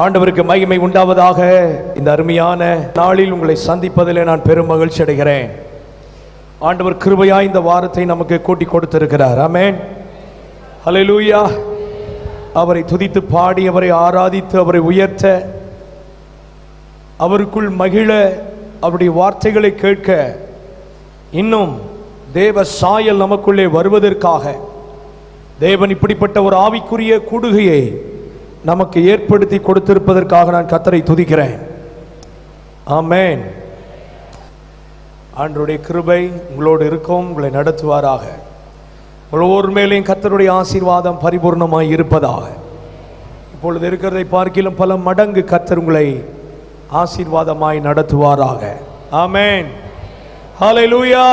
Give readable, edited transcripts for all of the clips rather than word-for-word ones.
ஆண்டவருக்கு மகிமை உண்டாவதாக. இந்த அருமையான நாளில் உங்களை சந்திப்பதில் நான் பெரும் மகிழ்ச்சி அடைகிறேன். ஆண்டவர் கிருபையாய் இந்த வாரத்தை நமக்கு கூட்டி கொடுத்திருக்கிறார். ஆமென், ஹல்லேலூயா. அவரை துதித்து பாடி, அவரை ஆராதித்து, அவரை உயர்த்த, அவருக்குள் மகிழ, அவருடைய வார்த்தைகளை கேட்க, இன்னும் தேவ சாயல் நமக்குள்ளே வருவதற்காக தேவன் இப்படிப்பட்ட ஒரு ஆவிக்குரிய கூடுகையை நமக்கு ஏற்படுத்தி கொடுத்திருப்பதற்காக நான் கர்த்தரை துதிக்கிறேன். ஆமென். ஆண்டவருடைய கிருபை உங்களோடு இருக்கும், உங்களை நடத்துவாராக. ஒவ்வொரு மேலேயும் கர்த்தருடைய ஆசீர்வாதம் பரிபூர்ணமாய் இருப்பதாக. இப்பொழுது இருக்கிறதை பார்க்கிலும் பல மடங்கு கர்த்தர் உங்களை ஆசீர்வாதமாய் நடத்துவாராக. ஆமென், ஹல்லேலூயா,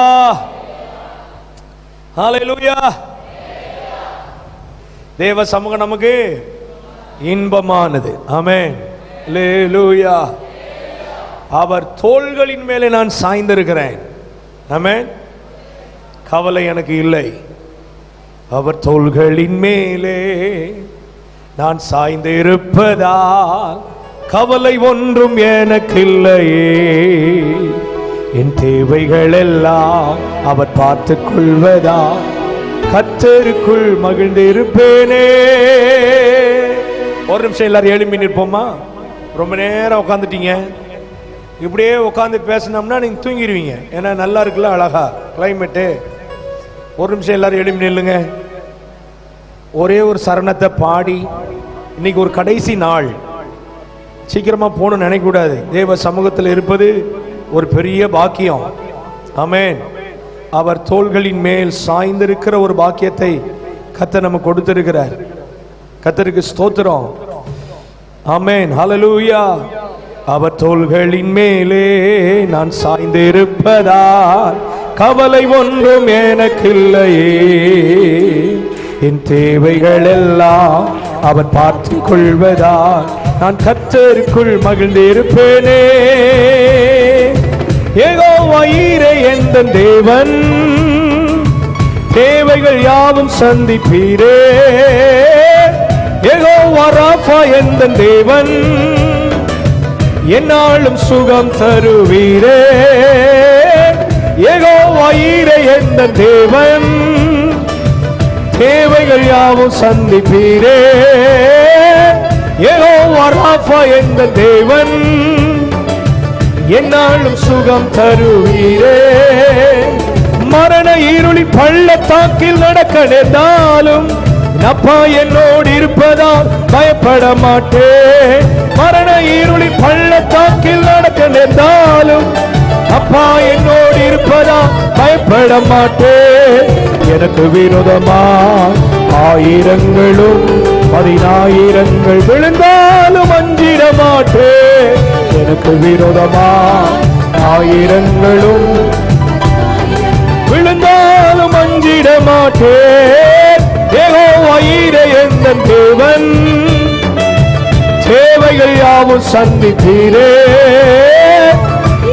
ஹல்லேலூயா. தேவ சமூகம் நமக்கு இன்பமானது. ஆமென், ஹல்லேலூயா. அவர் தோள்களின் மேலே நான் சாய்ந்திருக்கிறேன். ஆமென், கவலை எனக்கு இல்லை. அவர் தோள்களின் மேலே நான் சாய்ந்து இருப்பதால் கவலை ஒன்றும் எனக்கு இல்லையே. என் தேவைகள் எல்லாம் அவர் பார்த்துக் கொள்வதா கர்த்தருக்குள் மகிழ்ந்து இருப்பேனே. ஒரு நிமிஷம் எல்லாரும் எழும்பி நிற்போமா? ரொம்ப நேரம் உட்காந்துட்டீங்க. இப்படியே உட்காந்து பேசினோம்னா நீங்க தூங்கிடுவீங்க. ஏன்னா நல்லா இருக்குல்ல, அழகா கிளைமேட்டு. ஒரு நிமிஷம் எல்லாரும் எழும்பி நில்லுங்க. ஒரே ஒரு சரணத்தை பாடி, இன்னைக்கு ஒரு கடைசி நாள், சீக்கிரமா போகணும்னு நினைக்கக்கூடாது. தேவ சமூகத்தில் இருப்பது ஒரு பெரிய பாக்கியம். ஆமென். அவர் தோள்களின் மேல் சாய்ந்திருக்கிற ஒரு பாக்கியத்தை கர்த்தர் நமக்கு கொடுத்திருக்கிறார். கர்த்தருக்கு ஸ்தோத்திரம். ஆமென், ஹல்லேலூயா. அவர் தோள்களின் மேலே நான் சாய்ந்து இருப்பதால் கவலை ஒன்றும் எனக்கு இல்லையே. என் தேவைகள் எல்லாம் அவர் பார்த்து கொள்வதால் நான் கர்த்தருக்குள் மகிழ்ந்து இருப்பேனே. யெகோவா ஈரே எந்தன் தேவன், தேவைகள் யாவும் சந்திப்பீரே. யெகோவா ராஃபா எந்தன் தேவன், என்னாலும் சுகம் தருவீரே. யெகோவா ஈரே எந்தன் தேவன், தேவைகள் யாவும் சந்திப்பீரே. யெகோவா ராஃபா எந்தன் தேவன், என்னாலும் சுகம் தருவீரே. மரண இருளி பள்ளத்தாக்கில் நடக்க நேர்ந்தாலும் அப்பா என்னோடு இருப்பதால் பயப்பட மாட்டேன். மரண இருளி பள்ளத்தாக்கில் நடக்க நேர்ந்தாலும் அப்பா என்னோடு இருப்பதால் பயப்பட மாட்டேன். எனக்கு விரோதமா ஆயிரங்களும் 10,000 விழுந்தாலும் அஞ்சிட மாட்டேன். எனக்கு விரோதமா ஆயிரங்களும் விழுந்தாலும் அஞ்சிட மாட்டேன். யெகோவா ஈரே எந்தன் தேவன், தேவைகள் யாவும் சந்திப்பீரே.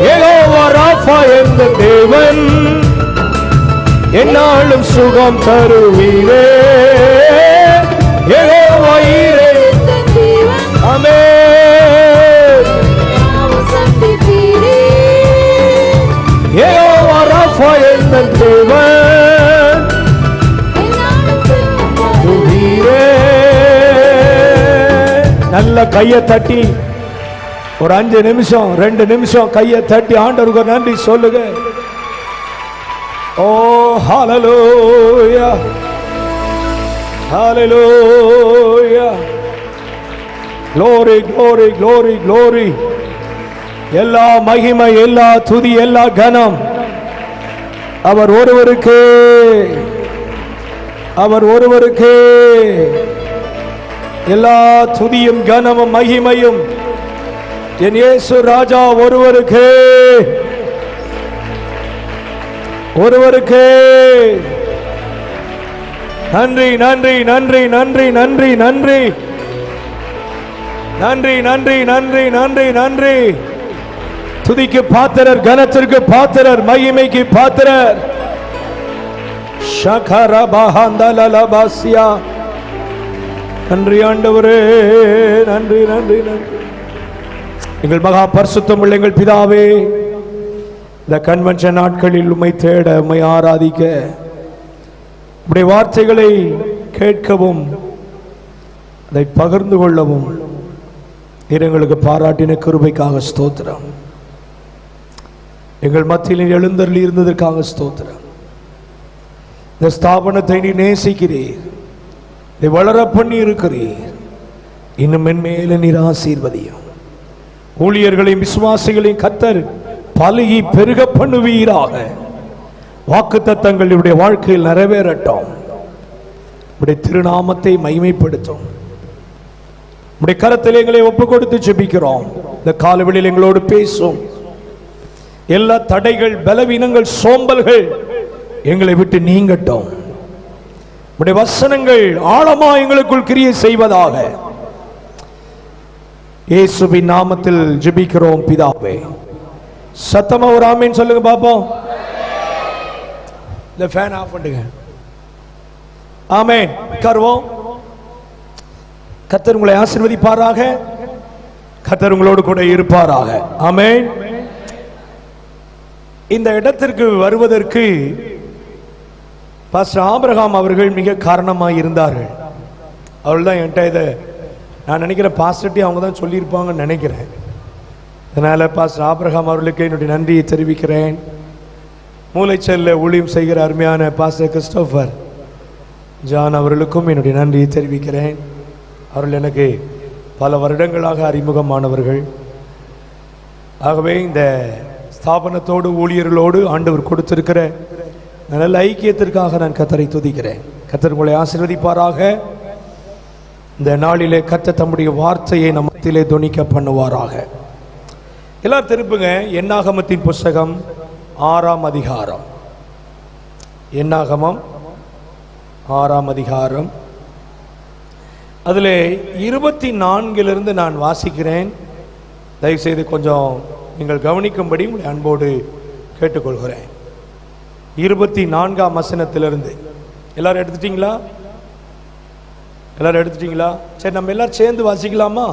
யெகோவா ராஃபா எந்தன் தேவன், என்னாலும் சுகம் தருவீரே. யெகோவா ஈரே, ஆமென். யெகோவா ராஃபா எந்தன் தேவன், நல்ல கையை தட்டி ஒரு 5 நிமிஷம் 2 நிமிஷம் கையை தட்டி ஆண்டவருக்கு நன்றி சொல்லுங்க. ஓ ஹல்லேலூயா, ஹல்லேலூயா. glory glory glory glory. எல்லா மகிமை, எல்லா துதி, எல்லா கனம் அவர் ஒருவருக்கே, அவர் ஒருவருக்கே. எல்லா துதியும் கனமும் மகிமையும் என் இயேசு ராஜா ஒருவருக்கே, ஒருவருக்கே. நன்றி நன்றி நன்றி நன்றி நன்றி நன்றி நன்றி நன்றி நன்றி நன்றி நன்றி. துதிக்கு பாத்திரர், கனத்திற்கு பாத்திரர், மகிமைக்கு பாத்திரர். ஷகரபஹந்தலலபஸ்யா நன்றி ஆண்டவரே, நன்றி நன்றி நன்றி. எங்கள் மகா பரிசுத்தம் உள்ள எங்கள் பிதாவே, இந்த கன்வென்ஷன் நாட்களில் உம்மை தேட, உம்மை ஆராதிக்க, உம்முடைய வார்த்தைகளை கேட்கவும் அதை பகிர்ந்து கொள்ளவும் எங்களுக்கு பாராட்டின கிருபைக்காக ஸ்தோத்திரம். எங்கள் மத்தியில் எழுந்தருளி இருந்ததற்காக ஸ்தோத்திரம். இந்த ஸ்தாபனத்தை நீ நேசிக்கிறீர், இதை வளர பண்ணி இருக்கிறீர். இன்னும் மென்மேல நீர் ஆசீர்வதியும். ஊழியர்களையும் விசுவாசிகளையும் கர்த்தர் பலுகி பெருக பண்ணுவீராக. வாக்குத்தத்தங்கள் இவருடைய வாழ்க்கையில் நிறைவேறட்டும். உடைய திருநாமத்தை மகிமைப்படுத்தும். உடைய கரத்தில் எங்களை ஒப்பு கொடுத்து ஜெபிக்கிறோம். இந்த காலவெளியில் எங்களோடு பேசும். எல்லா தடைகள், பலவீனங்கள், சோம்பல்கள் எங்களை விட்டு நீங்கட்டும். உடைய வசனங்கள் ஆழமா எங்களுக்குள் கிரியை செய்வதாக. இயேசுவின் நாமத்தில் ஜெபிக்கிறோம் பிதாவே. சத்தமா ஒரு ஆமென் சொல்லுங்க பாப்போம். இந்த ஃபேன் ஆஃப் பண்ணுங்க. ஆமென். உட்காருவோம். கர்த்தர் உங்களை ஆசீர்வதிப்பாராக. கர்த்தர் உங்களோடு கூட இருப்பாராக. ஆமென். இந்த இடத்திற்கு வருவதற்கு பாஸ்டர் ஆபிரகாம் அவர்கள் மிக காரணமாக இருந்தார்கள். அவர்கள் தான் என்கிட்ட இதை நான் நினைக்கிறேன், பாஸ்டர்ட்டி அவங்க தான் சொல்லியிருப்பாங்கன்னு நினைக்கிறேன். அதனால் பாஸ்டர் ஆபிரகாம் அவர்களுக்கு என்னுடைய நன்றியை தெரிவிக்கிறேன். மூளைச்சல்ல ஊழியம் செய்கிற அருமையான பாஸ்டர் கிறிஸ்டோபர் ஜான் அவர்களுக்கும் என்னுடைய நன்றியை தெரிவிக்கிறேன். அவர்கள் எனக்கு பல வருடங்களாக அறிமுகமானவர்கள். ஆகவே இந்த ஸ்தாபனத்தோடு ஊழியர்களோடு ஆண்டவர் கொடுத்திருக்கிற நல்ல ஐக்கியத்திற்காக நான் கர்த்தரை துதிக்கிறேன். கர்த்தர் உங்களை ஆசீர்வதிப்பாராக. இந்த நாளிலே கர்த்தர் தம்முடைய வார்த்தையை நம்மத்திலே தொனிக்க பண்ணுவாராக. எல்லாம் திருப்புங்க. என்னாகமத்தின் புஸ்தகம் 6ஆம் அதிகாரம். என்னாகமம் 6ஆம் அதிகாரம். அதில் 24 நான் வாசிக்கிறேன். தயவுசெய்து கொஞ்சம் நீங்கள் கவனிக்கும்படி உங்களை அன்போடு கேட்டுக்கொள்கிறேன். 24ஆம் வசனத்திலிருந்து. எல்லாரும் எடுத்துட்டீங்களா? எல்லாரும் எடுத்துட்டீங்களா? சரி, நம்ம எல்லாரும் சேர்ந்து வாசிக்கலாமா?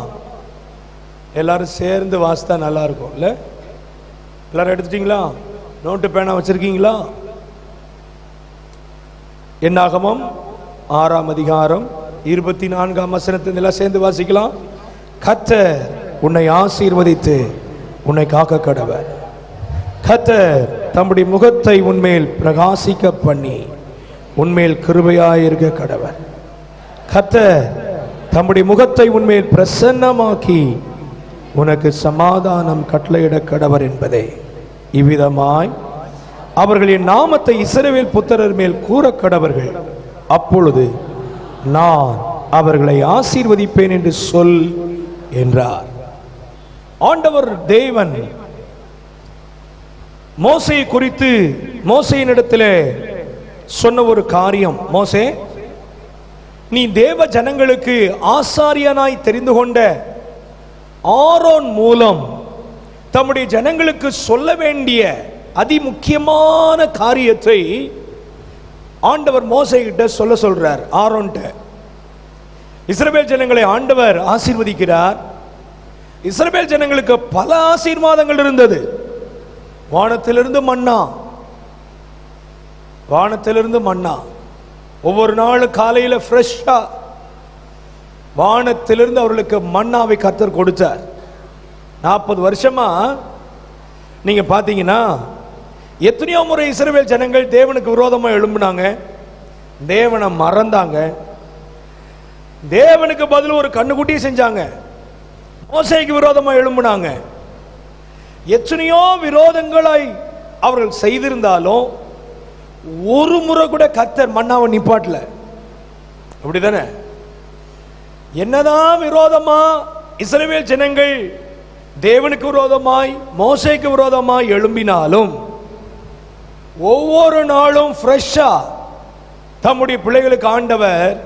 எல்லாரும் சேர்ந்து வாசித்தா நல்லா இருக்கும் இல்லை? எல்லாரும் எடுத்துட்டீங்களா? நோட்டு பேனா வச்சிருக்கீங்களா? என்னாகமம் 6ஆம் அதிகாரம் 24ஆம் வசனத்தை எல்லாம் சேர்ந்து வாசிக்கலாம். கர்த்தர் உன்னை ஆசீர்வதித்து உன்னை காக்க கடவர். கர்த்தர் தம்முடைய முகத்தை உன்மேல் பிரகாசிக்க பண்ணி உன்மேல் கிருபையாயிருக்க கடவர். கர்த்தர் தம்முடைய முகத்தை உன்மேல் பிரசன்னமாக்கி உனக்கு சமாதானம் கட்டளையிட கடவர் என்பதே. இவ்விதமாய் அவர்களின் நாமத்தை இஸ்ரவேல் புத்திரர் மேல் கூற கடவர்கள். அப்பொழுது நான் அவர்களை ஆசீர்வதிப்பேன் என்று சொல் என்றார். ஆண்டவர் தேவன் மோசேயை குறித்து மோசேயினிடத்திலே சொன்ன ஒரு காரியம், மோசே, நீ தேவ ஜனங்களுக்கு ஆசாரியனாய் தெரிந்து கொண்ட ஆரோன் மூலம் தம்முடைய ஜனங்களுக்கு சொல்ல வேண்டிய அதிமுக்கியமான காரியத்தை ஆண்டவர் மோசே கிட்ட சொல்றார். ஆரோன்ட்ட இஸ்ரவேல் ஜனங்களை ஆண்டவர் ஆசீர்வதிக்கிறார். இஸ்ரவேல் ஜனங்களுக்கு பல ஆசீர்வாதங்கள் இருந்தது. வானத்திலிருந்து மன்னா, வானத்திலிருந்து மன்னா ஒவ்வொரு நாள் காலையில் ஃப்ரெஷ்ஷா வானத்திலிருந்து அவர்களுக்கு மன்னாவை கர்த்தர் கொடுத்தார். 40 வருஷமா நீங்க பாத்தீங்கன்னா எத்தனையோ முறை இஸ்ரவேல் ஜனங்கள் தேவனுக்கு விரோதமா எழும்பினாங்க, தேவனை மறந்தாங்க, தேவனுக்கு பதில் ஒரு கண்ணுக்குட்டி செஞ்சாங்க, மோசேக்கு விரோதமா எழும்பினாங்க. எத்தனையோ விரோதங்களை அவர்கள் செய்திருந்தாலும் ஒரு முறை கூட கர்த்தர் மன்னாவை நிப்பாட்டல. அப்படிதானே? என்னதான் விரோதமா இஸ்ரவேல் ஜனங்கள் தேவனுக்கு விரோதமாய் மோசேக்கு விரோதமாய் எழும்பினாலும் ஒவ்வொரு நாளும் ஃப்ரெஷ்ஷா தம்முடைய பிள்ளைகளுக்கு ஆண்டவர்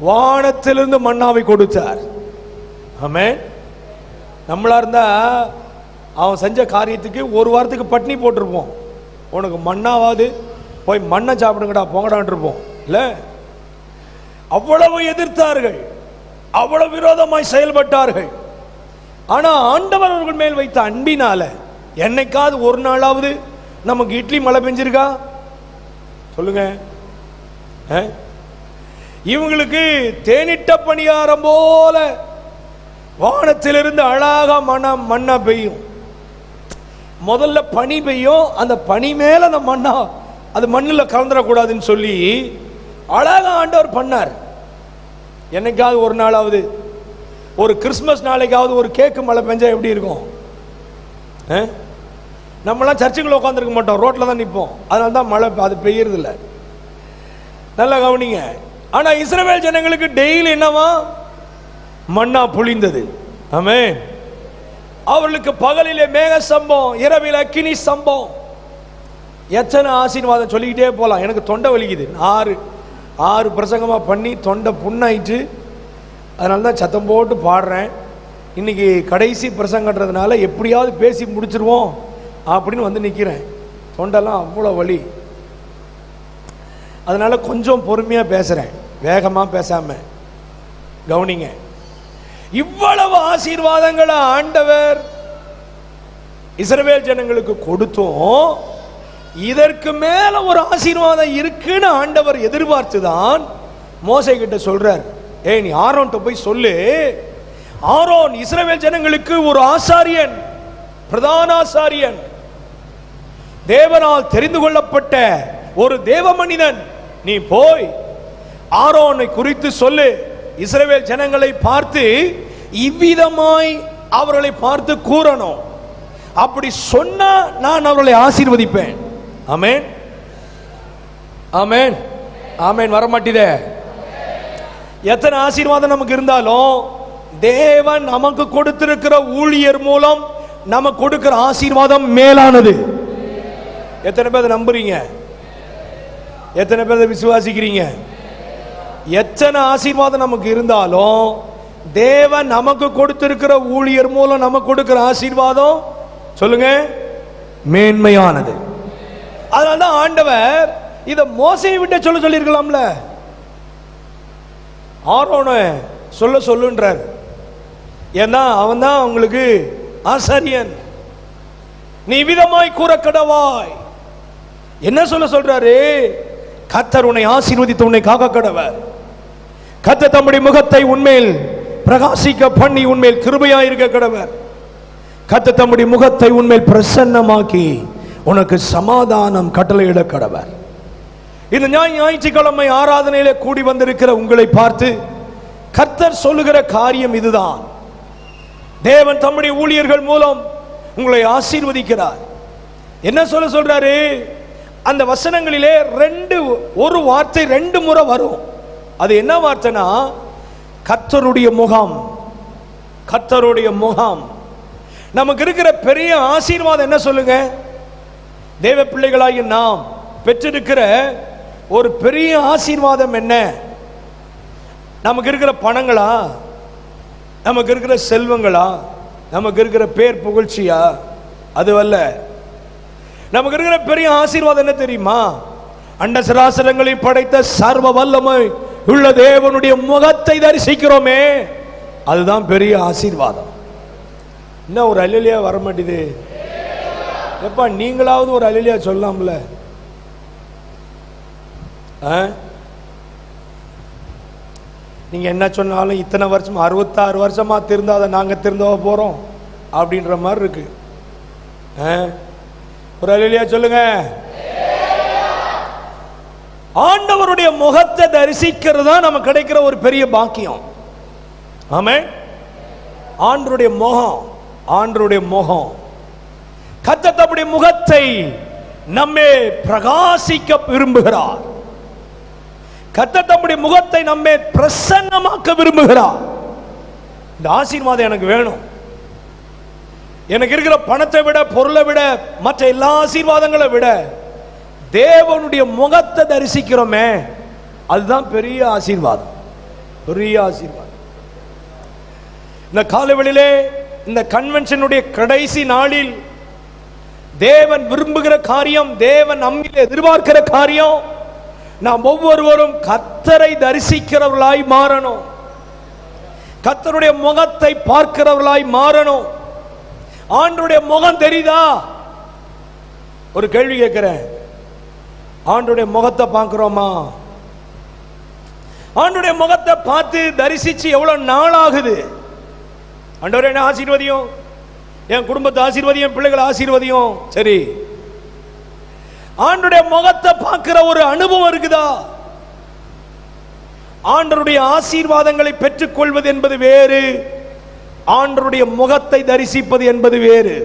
வானத்திலிருந்து மன்னாவை கொடுத்தார். ஆமென். நம்மளா இருந்தா அவன் செஞ்ச காரியத்துக்கு ஒரு வாரத்துக்கு பட்னி போட்டிருப்போம். உனக்கு மண்ணாவாது போய் மண்ணை சாப்பிடுங்கடா போங்கடான் இருப்போம் இல்ல? அவ்வளவு எதிர்த்தார்கள். அவ்வளவு விரோதமாய் செயல்பட்டார்கள். ஆனா ஆண்டவர் அவர்கள் மேல் வைத்த அன்பினால என்னைக்காவது ஒரு நாளாவது நமக்கு இட்லி மழை பெஞ்சிருக்கா சொல்லுங்க? இவங்களுக்கு தேனிட்ட பணியாரம் போல வானத்திலிருந்து அழகா மண்ணா பெய்யும். முதல்ல பனி பெய்யும், அந்த பனி மேல அந்த மண்ணா அது மண்ணில் கலந்துடக்கூடாதுன்னு சொல்லி அழகா ஆண்டவர் பண்ணார். என்னைக்காவது ஒரு நாளாவது, ஒரு கிறிஸ்மஸ் நாளைக்காவது ஒரு கேக்கு மழை பெஞ்சா எப்படி இருக்கும்? நம்மளாம் சர்ச்சுக்குள்ள உட்காந்துருக்க மாட்டோம், ரோட்ல தான் நிற்போம். அதனால தான் மழை அது பெய்யறது இல்லை. நல்லா கவனிங்க. ஆனா இஸ்ரவேல் ஜனங்களுக்கு டெய்லி என்னவா? மன்னா பொழிந்தது. ஆமென். அவர்களுக்கு பகலிலே மேக சம்பவம், இரவில் அக்கினி சம்பவம். எத்தனை ஆசீர்வாதம் சொல்லிக்கிட்டே போலாம். எனக்கு தொண்டை வலிக்குது. ஆறு பிரசங்கமா பண்ணி தொண்டை புண்ணாயிட்டு, அதனால தான் சத்தம் போட்டு பாடுறேன். இன்னைக்கு கடைசி பிரசங்கன்றதுனால எப்படியாவது பேசி முடிச்சிருவோம் அப்படின்னு வந்து நிற்கிறேன். தொண்டெல்லாம் அவ்வளோ வலி. அதனால கொஞ்சம் பொறுமையா பேசுறேன், வேகமா பேசாம. கவனிங்க. இவ்வளவு ஆசீர்வாதங்களை ஆண்டவர் இஸ்ரவேல் ஜனங்களுக்கு கொடுத்தோம். இதற்கு மேல ஒரு ஆசீர்வாதம் இருக்குன்னு ஆண்டவர் எதிர்பார்த்துதான் மோசே கிட்ட சொல்றார். நீ ஆரோன்ட்ட போய் சொல்லு, ஆரோன் இஸ்ரவேல் ஜனங்களுக்கு ஒரு ஆசாரியன், பிரதான ஆசாரியன், தேவனால் தெரிந்து கொள்ளப்பட்ட ஒரு தேவ மனிதன். நீ போய் ஆரோனை குறித்து சொல்லு. இஸ்ரவேல் ஜனங்களை பார்த்து இவ்விதமாய் அவர்களை பார்த்து கூறணும். அப்படி சொன்னா நான் அவர்களை ஆசீர்வதிப்பேன். ஆமென், ஆமென், ஆமென். வரமாட்டீதே. எத்தனை ஆசீர்வாதம் நமக்கு இருந்தாலும் தேவன் நமக்கு கொடுத்திருக்கிற ஊழியர் மூலம் நமக்கு கொடுக்கிற ஆசீர்வாதம் மேலானது. எத்தனை பேர் நம்புறீங்க? எத்தனை பேர் விசுவாசிக்கிறீங்க? எத்தனை ஆசீர்வாதம் நமக்கு இருந்தாலும் தேவன் நமக்கு கொடுத்திருக்கிற ஊழியர் மூலம் நமக்கு கொடுக்கிற ஆசீர்வாதம் சொல்லுங்க மேன்மையானது. அதனால்தான் ஆண்டவர் இத மோசேயை விட்டு சொல்லி இருக்கலாம்ல. ஆரோன சொல்லுன்றார். ஏன்னா அவன் தான் உங்களுக்கு ஆசாரியன். நீ விதமாய் கூற கடவாய். என்ன சொல்றாரு? கர்த்தர் உன்னை ஆசீர்வதித்து உன்னை காக்க கடவர். கர்த்தர் தம்முடைய முகத்தை உன்மேல் பிரகாசிக்க பண்ணி உன்மேல் கிருபையாய் இருக்க கடவர். கர்த்தர் தம்முடைய முகத்தை உன்மேல் பிரசன்னமாக்கி உனக்கு சமாதானம் கட்டளையிட கடவர். இந்த ஞாயிற்றுக்கிழமை ஆராதனையிலே கூடி வந்திருக்கிற உங்களை பார்த்து கர்த்தர் சொல்லுகிற காரியம் இதுதான். தேவன் தம்முடைய ஊழியர்கள் மூலம் உங்களை ஆசீர்வதிக்கிறார். என்ன சொல்றாரு? அந்த வசனங்களிலே ஒரு வார்த்தை 2 முறை வரும். அது என்ன வார்த்தைனா கர்த்தருடைய முகம். கர்த்தருடைய முகம். நமக்கு இருக்கிற பெரிய ஆசீர்வாதம் என்ன சொல்லுங்க? தேவ பிள்ளைகளாகிய நாம் பெற்றிருக்கிற ஒரு பெரிய ஆசீர்வாதம் என்ன? நமக்கு இருக்கிற பணங்களா? நமக்கு இருக்கிற செல்வங்களா? நமக்கு இருக்கிற பேர் புகழ்ச்சியா? அதுவல்ல. நமக்கு இருக்கிற பெரிய ஆசீர்வாதம் என்ன தெரியுமா? அண்ட சராசரங்களை படைத்த சர்வ வல்லமை உள்ள தேவனுடைய முகத்தை தரிசிக்கிறோமே, அதுதான் பெரிய ஆசீர்வாதம். இன்னும் ஒரு அல்லேலூயா வர மாட்டேது. எப்பா நீங்களாவது ஒரு அல்லேலூயா சொல்லலாம்ல? நீங்க என்ன சொன்னாலும் இத்தனை வருஷம் 66 வருஷமா திருந்தாத நாங்க திருந்தவ போறோம் அப்படின்ற மாதிரி இருக்கு. ஒரு அல்லேலூயா சொல்லுங்க. ஆண்டவருடைய முகத்தை தரிசிக்கிறது தான் நமக்கு கிடைக்கிற ஒரு பெரிய பாக்கியம். ஆமென். ஆண்டவருடைய முகம், ஆண்டவருடைய முகம். கர்த்தர் தம்முடைய முகத்தை நம்மே பிரகாசிக்க விரும்புகிறார். கர்த்தர் தம்முடைய முகத்தை நம்மே பிரசன்னமாக்க விரும்புகிறார். இந்த ஆசீர்வாதம் எனக்கு வேணும். எனக்கு இருக்கிற பணத்தை விட, பொருளை விட, மற்ற எல்லா ஆசீர்வாதங்களை விட தேவனுடைய முகத்தை தரிசிக்கிறோமே, அதுதான் பெரிய ஆசீர்வாதம். பெரிய ஆசீர்வாதம். இந்த காலவெளியிலே, இந்த கன்வென்ஷனுடைய கடைசி நாளில் தேவன் விரும்புகிற காரியம், தேவன் நம்மில் எதிர்பார்க்கிற காரியம், நாம் ஒவ்வொருவரும் கர்த்தரை தரிசிக்கிறவர்களாய் மாறணும். கர்த்தருடைய முகத்தை பார்க்கிறவர்களாய் மாறணும். ஆண்டவருடைய முகம் தெரியுதா? ஒரு கேள்வி கேட்கிறேன், ஆண்டவருடைய முகத்தை பார்க்கிறோமா? ஆண்டவருடைய முகத்தை பார்த்து தரிசிச்சு எவ்வளவு நாள் ஆகுது? ஆண்டவரே என்ன ஆசீர்வதியும், என் குடும்பத்தை ஆசீர்வதியும், பிள்ளைகளை ஆசீர்வதியும். சரி, ஆண்டவருடைய முகத்தை பார்க்கிற ஒரு அனுபவம் இருக்குதா? ஆண்டவருடைய ஆசீர்வாதங்களை பெற்றுக் கொள்வது என்பது வேறு, ஆண்டவருடைய முகத்தை தரிசிப்பது என்பது வேறு.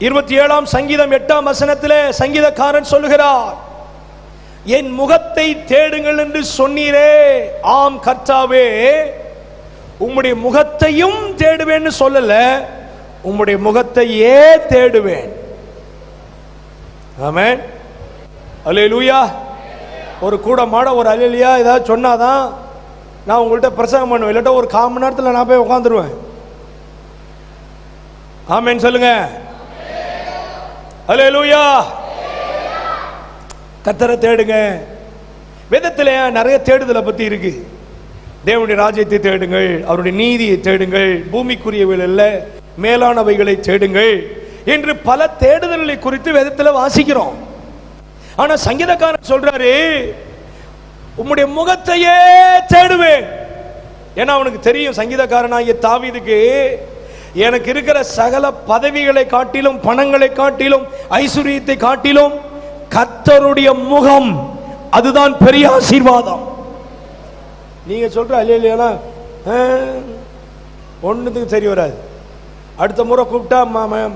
27ஆம் சங்கீதம் 8ஆம் வசனத்திலே சங்கீதக்காரன் சொல்லுகிறார், என் முகத்தை தேடுங்கள் என்று சொன்னீரே. ஆம் கர்த்தாவே, உம்முடைய முகத்தையும் தேடுவேன்னு சொல்லல, உம்முடைய முகத்தையே தேடுவேன். ஆமென், அல்லேலூயா. ஒரு கூட மாட ஒரு அல்லேலூயா ஏதாவது சொன்னாதான் நான் உங்கள்கிட்ட பிரசங்கம் பண்ணுவேன், இல்லாட்டா ஒரு 1/4 மணி நேரத்தில் நான் போய் உட்காந்துருவேன். ஆமென் சொல்லுங்க, அல்லேலூயா. கர்த்தரை தேடுங்க. வேதத்திலே நிறைய தேடுதலை பத்தி இருக்கு. தேவனுடைய ராஜ்யத்தை தேடுங்கள், அவருடைய நீதியை தேடுங்கள், பூமிக்குரியவைகள் அல்ல மேலானவைகளை தேடுங்கள் என்று பல தேடுதல்களை குறித்து வேதத்தில் வாசிக்கிறோம். ஆனா சங்கீதக்காரன் சொல்றாரு, உம்முடைய முகத்தையே தேடுவேன். ஏன்னா அவனுக்கு தெரியும், சங்கீதக்காரனாகிய தாவீதுக்கு, எனக்கு இருக்கிற சகல பதவிகளை காட்டிலும், பணங்களை காட்டிலும், ஐஸ்வர்யத்தை காட்டிலும் கர்த்தருடைய முகம் அதுதான் பெரிய ஆசீர்வாதம். நீங்க சொல்ற அல்லேலூயா ஒண்ணுத்துக்கு சரி வராது. அடுத்த முறை கூப்பிட்டா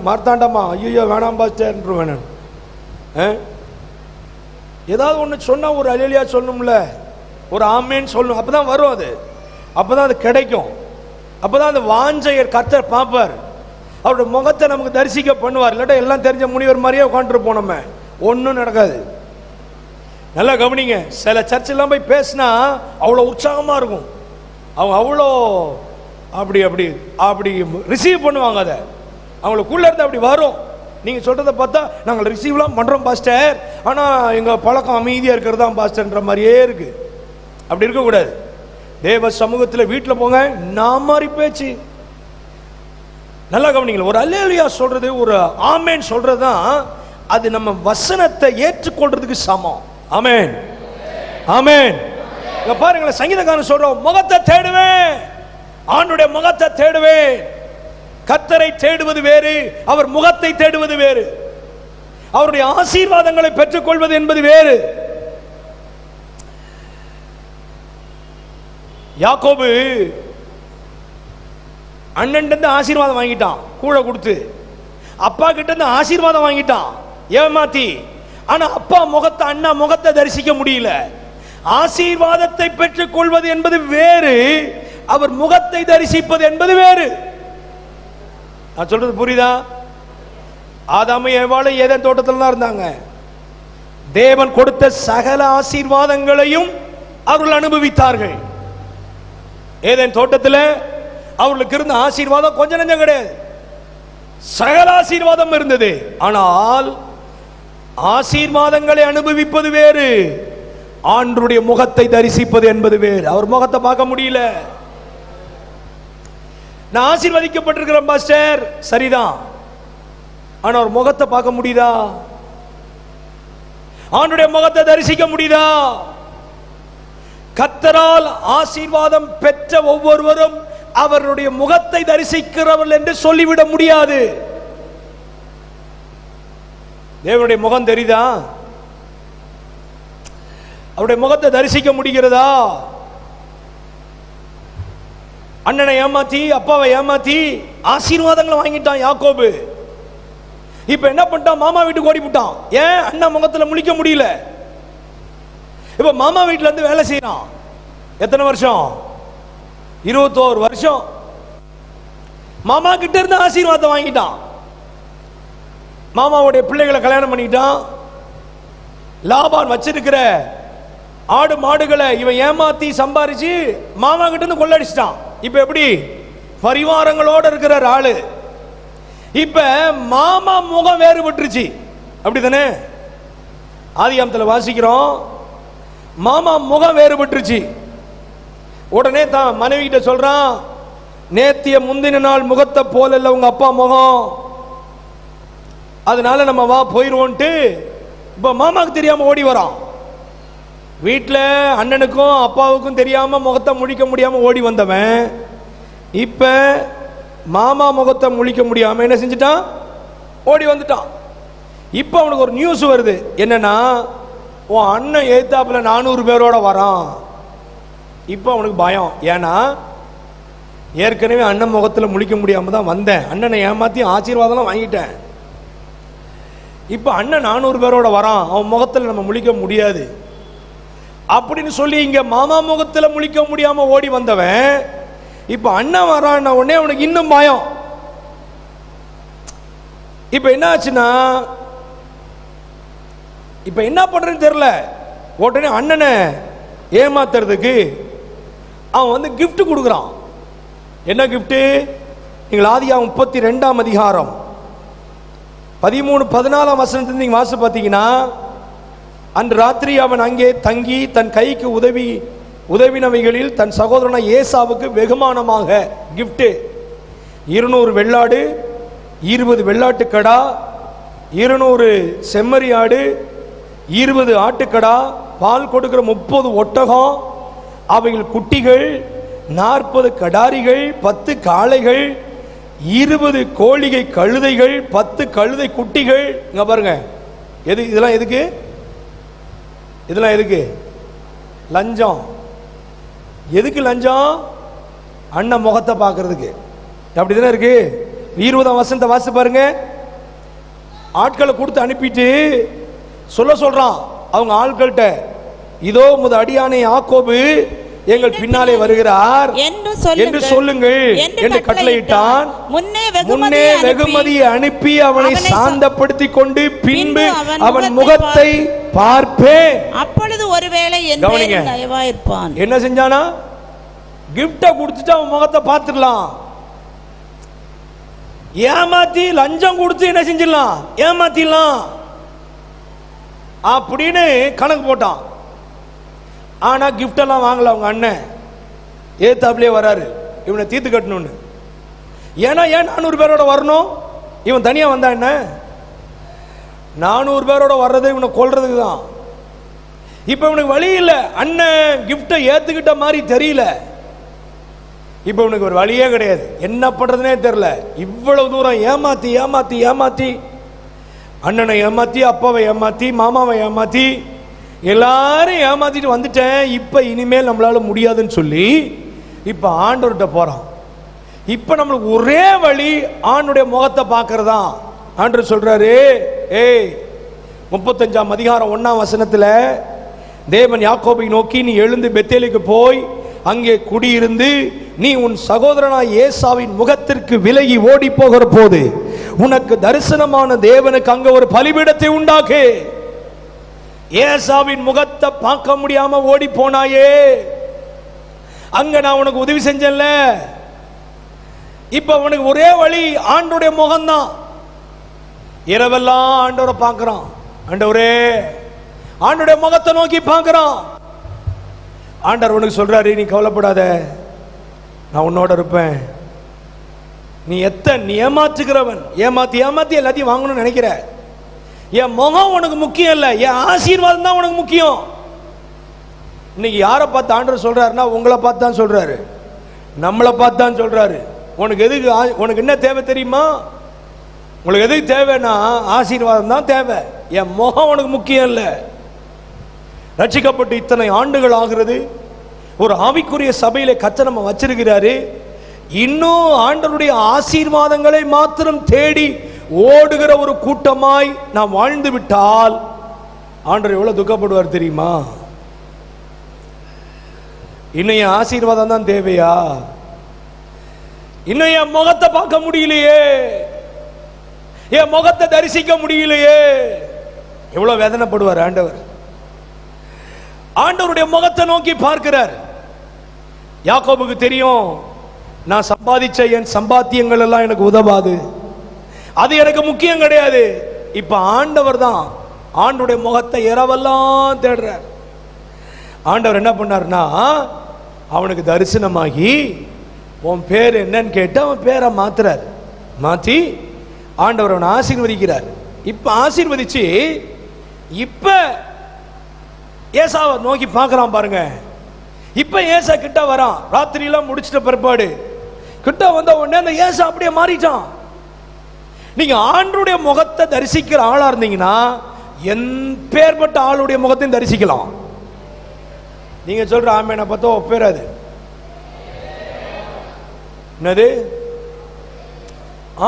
மார்த்தாண்டம்மா ஐயோ வேணாம் பாஸ்டர் வேணும். ஏதாவது ஒன்று சொன்னா ஒரு அல்லேலூயா சொல்லணும்ல, ஒரு ஆமேன்னு சொல்லணும். அப்பதான் வரும், அது அப்பதான் அது கிடைக்கும். அப்பதான் அந்த வாஞ்சையர் கர்த்தர் பார்ப்பார், அவருடைய முகத்தை நமக்கு தரிசிக்க பண்ணுவார். இல்லாட்டா எல்லாம் தெரிஞ்ச முனிவர் மாதிரியே உட்காந்துருப்போம், நம்ம ஒன்றும் நடக்காது. நல்லா கவனிங்க, சில சர்ச்செல்லாம் போய் பேசினா அவ்வளோ உற்சாகமாக இருக்கும், அவங்க அவ்வளோ அப்படி அப்படி அப்படி ரிசீவ் பண்ணுவாங்க. அதை அவங்களுக்குள்ள இருந்து அப்படி வரும். நீங்கள் சொல்கிறத பார்த்தா நாங்கள் ரிசீவ்லாம் பண்ணுறோம் பாஸ்டர், ஆனால் எங்கள் பழக்கம் அமைதியாக இருக்கிறது தான் பாஸ்டர்ன்ற மாதிரியே இருக்குது. அப்படி இருக்கக்கூடாது. தேவ சமூகத்தில் வீட்டில் போங்க, நான் மாதிரி பேச்சு. நல்லா கவனிங்களா, ஒரு அல்லேலூயா சொல்றது, ஒரு ஆமேன் சொல்றது தான் அது நம்ம வசனத்தை ஏற்றுக்கொள்றதுக்கு சமம். ஆமென், ஆமென். இங்க பாருங்களேன், சங்கீதக்காரன் சொல்றோம், முகத்தை தேடுவேன், ஆண்டவருடைய முகத்தை தேடுவேன். கர்த்தரை தேடுவது வேறு, அவர் முகத்தை தேடுவது வேறு, அவருடைய ஆசீர்வாதங்களை பெற்றுக் கொள்வது என்பது வேறு. யாக்கோபு அண்ணன் இருந்து ஆசீர்வாதம் வாங்கிட்டான், கூட கொடுத்து. அப்பா கிட்ட இருந்து ஆசீர்வாதம் வாங்கிட்டான் ஏமாத்தி. ஆனா அப்பா முகத்தை, அண்ணா முகத்தை தரிசிக்க முடியல. ஆசீர்வாதத்தை பெற்றுக் கொள்வது என்பது வேறு, அவர் முகத்தை தரிசிப்பது என்பது வேறு. நான் சொல்றது புரியுதா? ஆதாமு ஏவாளும் ஏதேன் தோட்டத்தில் தான் இருந்தாங்க. தேவன் கொடுத்த சகல ஆசீர்வாதங்களையும் அவர்கள் அனுபவித்தார்கள். ஏதேன் தோட்டத்தில் அவர்களுக்கு இருந்த ஆசீர்வாதம் கொஞ்சம் நஞ்சம் கிடையாது, சகல ஆசீர்வாதம் இருந்தது. ஆனால் ஆசீர்வாதங்களை அனுபவிப்பது வேறு, ஆண்டவருடைய முகத்தை தரிசிப்பது என்பது வேறு. அவர் முகத்தை பார்க்க முடியல. நான் ஆசீர்வதிக்கப்பட்டிருக்கிறேன் பாஸ்டர், சரிதான், ஆனா அவர் முகத்தை பார்க்க முடியுதா? ஆண்டவருடைய முகத்தை தரிசிக்க முடியுதா? கர்த்தரால் ஆசீர்வாதம் பெற்ற ஒவ்வொருவரும் அவருடைய முகத்தை தரிசிக்கிறவர்கள் என்று சொல்லிவிட முடியாது. தேவனுடைய முகம் தெரியுதா? அவருடைய முகத்தை தரிசிக்க முடிகிறதா? அண்ணனை ஏமாத்தி, அப்பாவை ஏமாத்தி ஆசீர்வாதங்களை வாங்கிட்டான் யாக்கோபு. இப்ப என்ன பண்ணிட்டான்? மாமா வீட்டுக்கு ஓடி போட்டான். ஏன்? அண்ணன் முகத்துல முழிக்க முடியல. இப்ப மாமா வீட்டுல இருந்து வேலை செய்யறான். எத்தனை வருஷம்? 21 வருஷம். மாமா கிட்ட இருந்து ஆசீர்வாதம் வாங்கிட்டான். மாமாவுடைய பிள்ளைகளை கல்யாணம் பண்ணிட்டான். லாபான் வச்சிருக்கிற ஆடு மாடுகளை இவன் ஏமாத்தி சம்பாரிச்சு மாமா கிட்ட இருந்து கொள்ளடிச்சிட்டான். இப்ப எப்படி? பரிவாரங்களோட இருக்கிற ஆளு. இப்ப மாமா முகம் வேறுபட்டுருச்சு, அப்படித்தானே? ஆதியாகமத்துல வாசிக்கிறோம், மாமா முகம் வேறுபட்டுருச்சு. உடனே தான் மனைவி கிட்ட சொல்றான், நேத்திய முந்தின நாள் முகத்தை போல இல்ல உங்க அப்பா முகம், அதனால நம்ம வா போயிருவோன்ட்டு இப்ப மாமாவுக்கு தெரியாம ஓடி வரான். வீட்டில் அண்ணனுக்கும் அப்பாவுக்கும் தெரியாம முகத்தை முழிக்க முடியாம ஓடி வந்தவன் இப்ப மாமா முகத்தை முழிக்க முடியாம என்ன செஞ்சிட்டான், ஓடி வந்துட்டான். இப்ப அவனுக்கு ஒரு நியூஸ் வருது, என்னன்னா உன் அண்ணன் ஏத்தாப்புல 400 பேரோட வரான். இப்ப அவனுக்கு பயம், ஏன்னா ஏற்கனவே அண்ணன் முகத்தில் முழிக்க முடியாம தான் வந்தேன், அண்ணனை ஏமாத்தி ஆசீர்வாதம் வாங்கிட்டேன். இப்ப அண்ணன் 400 பேரோட வரான், அவன் முகத்தில் நம்ம முழிக்க முடியாது அப்படின்னு சொல்லி இங்க மாமா முகத்தில் முழிக்க முடியாம ஓடி வந்தவன் இப்ப அண்ணன் வரான உடனே அவனுக்கு இன்னும் பயம். இப்ப என்ன ஆச்சுன்னா, இப்ப என்ன பண்றதுன்னு தெரியல. உடனே அண்ணனை ஏமாத்துறதுக்கு அவன் வந்து gift கொடுக்குறான். என்ன gift? நீங்கள் ஆதியாகமம் 32ஆம் அதிகாரம் 13-14 வசனத்துல நீங்க வாசி பார்த்தீங்கன்னா, அன்று ராத்திரி அவன் அங்கே தங்கி தன் கைக்கு உதவினவைகளில் தன் சகோதரன ஏசாவுக்கு வெகுமானமாக gift 200 வெள்ளாடு, 20 வெள்ளாட்டுக்கடா, 200 செம்மறி ஆடு, 20 ஆட்டுக்கடா, பால் கொடுக்கிற 30 ஒட்டகம், அவைகள் குட்டிகள், 40 கடாரிகள், 10 காளைகள், 20 கோழிகை கழுதைகள், 10 கழுதை குட்டிகள். இங்க பாருங்க, இதெல்லாம் எதுக்கு? இதெல்லாம் எதுக்கு? லஞ்சம். எதுக்கு லஞ்சம்? அண்ணன் முகத்தை பார்க்கறதுக்கு. அப்படிதானே இருக்கு. 20ஆம் வசனத்தை வாசி பாருங்க. ஆட்களை கொடுத்து அனுப்பிட்டு சொல்றான் அவங்க ஆட்கள்கிட்ட, இதோ முத அடியானே யாக்கோபு எங்கள் பின்னாலே வருகிறார் என்று சொல்லுங்கள் என்று கட்டளையிட்டான். முன்னே வெகுமதியை அனுப்பி அவனை சாந்தப்படுத்தி கொண்டு பின்பு அவன் முகத்தை பார்ப்பேன். அப்பொழுது ஒருவேளை என் பேரில் தயவாயிருப்பான். என்ன செஞ்சானா? கிஃப்ட கொடுத்துட்டு அவன் முகத்தை பார்த்துடலாம். ஏமாத்தி லஞ்சம் கொடுத்து என்ன செஞ்சிடலாம்? ஏமாத்திடலாம் அப்படின்னு கணக்கு போட்டான். ஆனா கிஃப்ட் எல்லாம் வாங்கல. அவங்க அண்ணன் ஏத்தாப்லயே வராரு, இவனை தீர்த்து கட்டணும்னு. ஏன்னா ஏன் 400 பேரோட வரணும்? இவன் தனியா வந்தா என்ன? 400 பேரோட வர்றது இவனை கொல்றதுக்கு தான். இப்ப இவனுக்கு வழி இல்லை. அண்ணன் கிஃப்டை ஏத்துக்கிட்ட மாதிரி தெரியல. இப்ப இவனுக்கு ஒரு வழியே கிடையாது, என்ன பண்றதுனே தெரியல. இவ்வளவு தூரம் ஏமாத்தி ஏமாத்தி ஏமாத்தி, அண்ணனை ஏமாத்தி, அப்பாவை ஏமாத்தி, மாமாவை ஏமாத்தி, எல்லாரும் ஏமாத்திட்டு வந்துட்டேன். இப்ப இனிமேல் நம்மளால முடியாதுன்னு சொல்லி இப்ப ஆண்டவர்கிட்ட போறான். இப்ப நம்மளுக்கு ஒரே வழி ஆண்டுடைய முகத்தை பார்க்கறதா. ஆண்டவர் சொல்றாரு, ஏய் 35ஆம் அதிகாரம் 1ஆம் வசனத்துல தேவன் யாக்கோபை நோக்கி, நீ எழுந்து பெத்தேலுக்கு போய் அங்கே குடியிருந்து நீ உன் சகோதரனாய் ஏசாவின் முகத்திற்கு விலகி ஓடி போகிற போது உனக்கு தரிசனமான தேவனுக்கு அங்க ஒரு பலிபீடத்தை உண்டாக்கு. ஏசாவின் முகத்தை பார்க்க முடியாம ஓடி போனாயே, அங்க நான் உனக்கு உதவி செஞ்சேன்ல. இப்ப உனக்கு ஒரே வழி ஆண்டவருடைய முகம்தான். இரவெல்லாம் ஆண்டவரை பார்க்கிறான். ஆண்டவரே, ஆண்டவருடைய முகத்தை நோக்கி பார்க்கிறான். ஆண்டவர் உனக்கு சொல்றாரு, நீ கவலைப்படாத, நான் உன்னோட இருப்பேன். நீ ஏமாற்றுகிறவன், ஏமாத்தி ஏமாத்தி எல்லாத்தையும் வாங்கணும்னு நினைக்கிற. என் முகம் உனக்கு முக்கியம் இல்லை, என் ஆசீர்வாதம் தான் உனக்கு முக்கியம். இன்னைக்கு யாரை பார்த்து ஆண்டவர் சொல்றாருன்னா, உங்களை பார்த்து தான் சொல்றாரு, நம்மளை பார்த்து தான் சொல்றாரு. உனக்கு எதுக்கு, உனக்கு என்ன தேவை தெரியுமா? உங்களுக்கு எதுக்கு தேவைன்னா ஆசீர்வாதம் தான் தேவை. என் முகம் உனக்கு முக்கியம் இல்லை. ரட்சிக்கப்பட்டு இத்தனை ஆண்டுகள் ஆகிறது. ஒரு ஆவிக்குரிய சபையில கர்த்தர் நம்ம வச்சிருக்கிறாரு. இன்னும் ஆண்டவருடைய ஆசீர்வாதங்களை மாத்திரம் தேடி ஓடுகிற ஒரு கூட்டமாய் நாம் வாழ்ந்து விட்டால் ஆண்டவர் எவ்வளவு துக்கப்படுவார் தெரியுமா? இன்னும் என் ஆசீர்வாதம் தான் தேவையா? இன்னும் என் முகத்தை பார்க்க முடியலையே, என் முகத்தை தரிசிக்க முடியலையே, எவ்வளவு வேதனைப்படுவார் ஆண்டவர். ஆண்டவருடைய முகத்தை நோக்கி பார்க்கிறார். யாக்கோபுக்கு தெரியும், நான் சம்பாதிச்ச என் சம்பாத்தியங்கள் எல்லாம் எனக்கு உதவாது, அது எனக்கு முக்கியம் கிடையாது. இப்ப ஆண்டவர் தான் ஆண்டவருடைய முகத்தை இரவெல்லாம் தேடுறார். ஆண்டவர் என்ன பண்ணார்னா, அவனுக்கு தரிசனமாகி உன் பேர் என்னன்னு கேட்டு அவன் பேரை மாத்துறார். மாத்தி ஆண்டவர் அவனை ஆசீர்வதிக்கிறார். இப்ப ஆசீர்வதிச்சு இப்ப ஏசாவை நோக்கி பார்க்கறான் பாருங்க. இப்ப ஏசா கிட்ட வரான். ராத்திரியெல்லாம் முடிச்சிட்ட பிற்பாடு கிட்ட வந்த உடனே அந்த ஏசா அப்படியே மாறிட்டான். நீங்க ஆண்டருடைய முகத்தை தரிசிக்கிற ஆளா இருந்தீங்கன்னா எப்பேற்பட்ட ஆளுடைய முகத்தையும் தரிசிக்கலாம். நீங்க சொல்ற ஆமேனை பார்த்தா ஒப்பேராது. என்னது?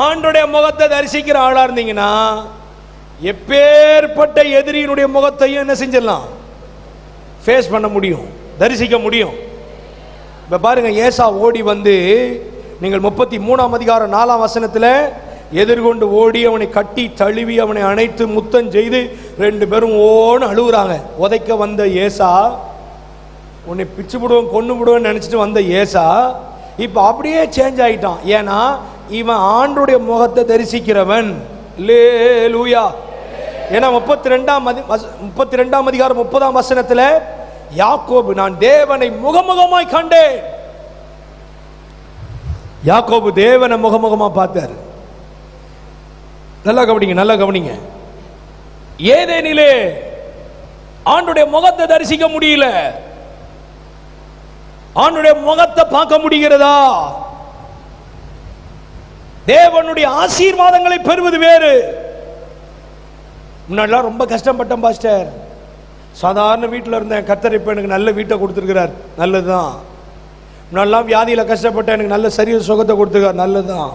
ஆண்டருடைய முகத்தை தரிசிக்கிற ஆளா இருந்தீங்கன்னா எப்பேற்பட்ட எதிரியினுடைய முகத்தையும் என்ன செஞ்சிடலாம்? ஃபேஸ் பண்ண முடியும், தரிசிக்க முடியும். இப்ப பாருங்க, ஏசா ஓடி வந்து நீங்கள் 33ஆம் அதிகாரம் 4ஆம் வசனத்தில் எதிர்கொண்டு ஓடி அவனை கட்டி தழுவி அவனை அணைத்து முத்தம் செய்து 2 பேரும் ஓன்னு அழுகுறாங்க. உதைக்க வந்த ஏசா, உன்னை பிச்சு விடுவோம் கொண்டு விடுவேன்னு நினைச்சிட்டு வந்த ஏசா இப்ப அப்படியே சேஞ்ச் ஆயிட்டான். ஏன்னா இவன் ஆண்டருடைய முகத்தை தரிசிக்கிறவன். அல்லேலூயா. ஏன்னா 32ஆம் அதிகாரம் 30ஆம் வசனத்துல யாக்கோபு, நான் தேவனை முகமுகமாய் கண்டேன். யாக்கோபு தேவனை முகமுகமா பார்த்தார். நல்லா கவனிங்க, நல்லா கவனிங்க. ஏதேனிலே ஆண்டுடைய முகத்தை தரிசிக்க முடியல, ஆண்டுடைய முகத்தை பார்க்க முடிகிறதா? தேவனுடைய ஆசீர்வாதங்களை பெறுவது வேறு. முன்னாடிலாம் ரொம்ப கஷ்டப்பட்டேன் பாஸ்டர், சாதாரண வீட்டில் இருந்தேன், கர்த்தர் இப்ப எனக்கு நல்ல வீட்டை கொடுத்துருக்கிறார், நல்லதுதான். முன்னாடிலாம் வியாதியில கஷ்டப்பட்டேன், எனக்கு நல்ல சரீர சுகத்தை கொடுத்துருக்கார், நல்லதுதான்.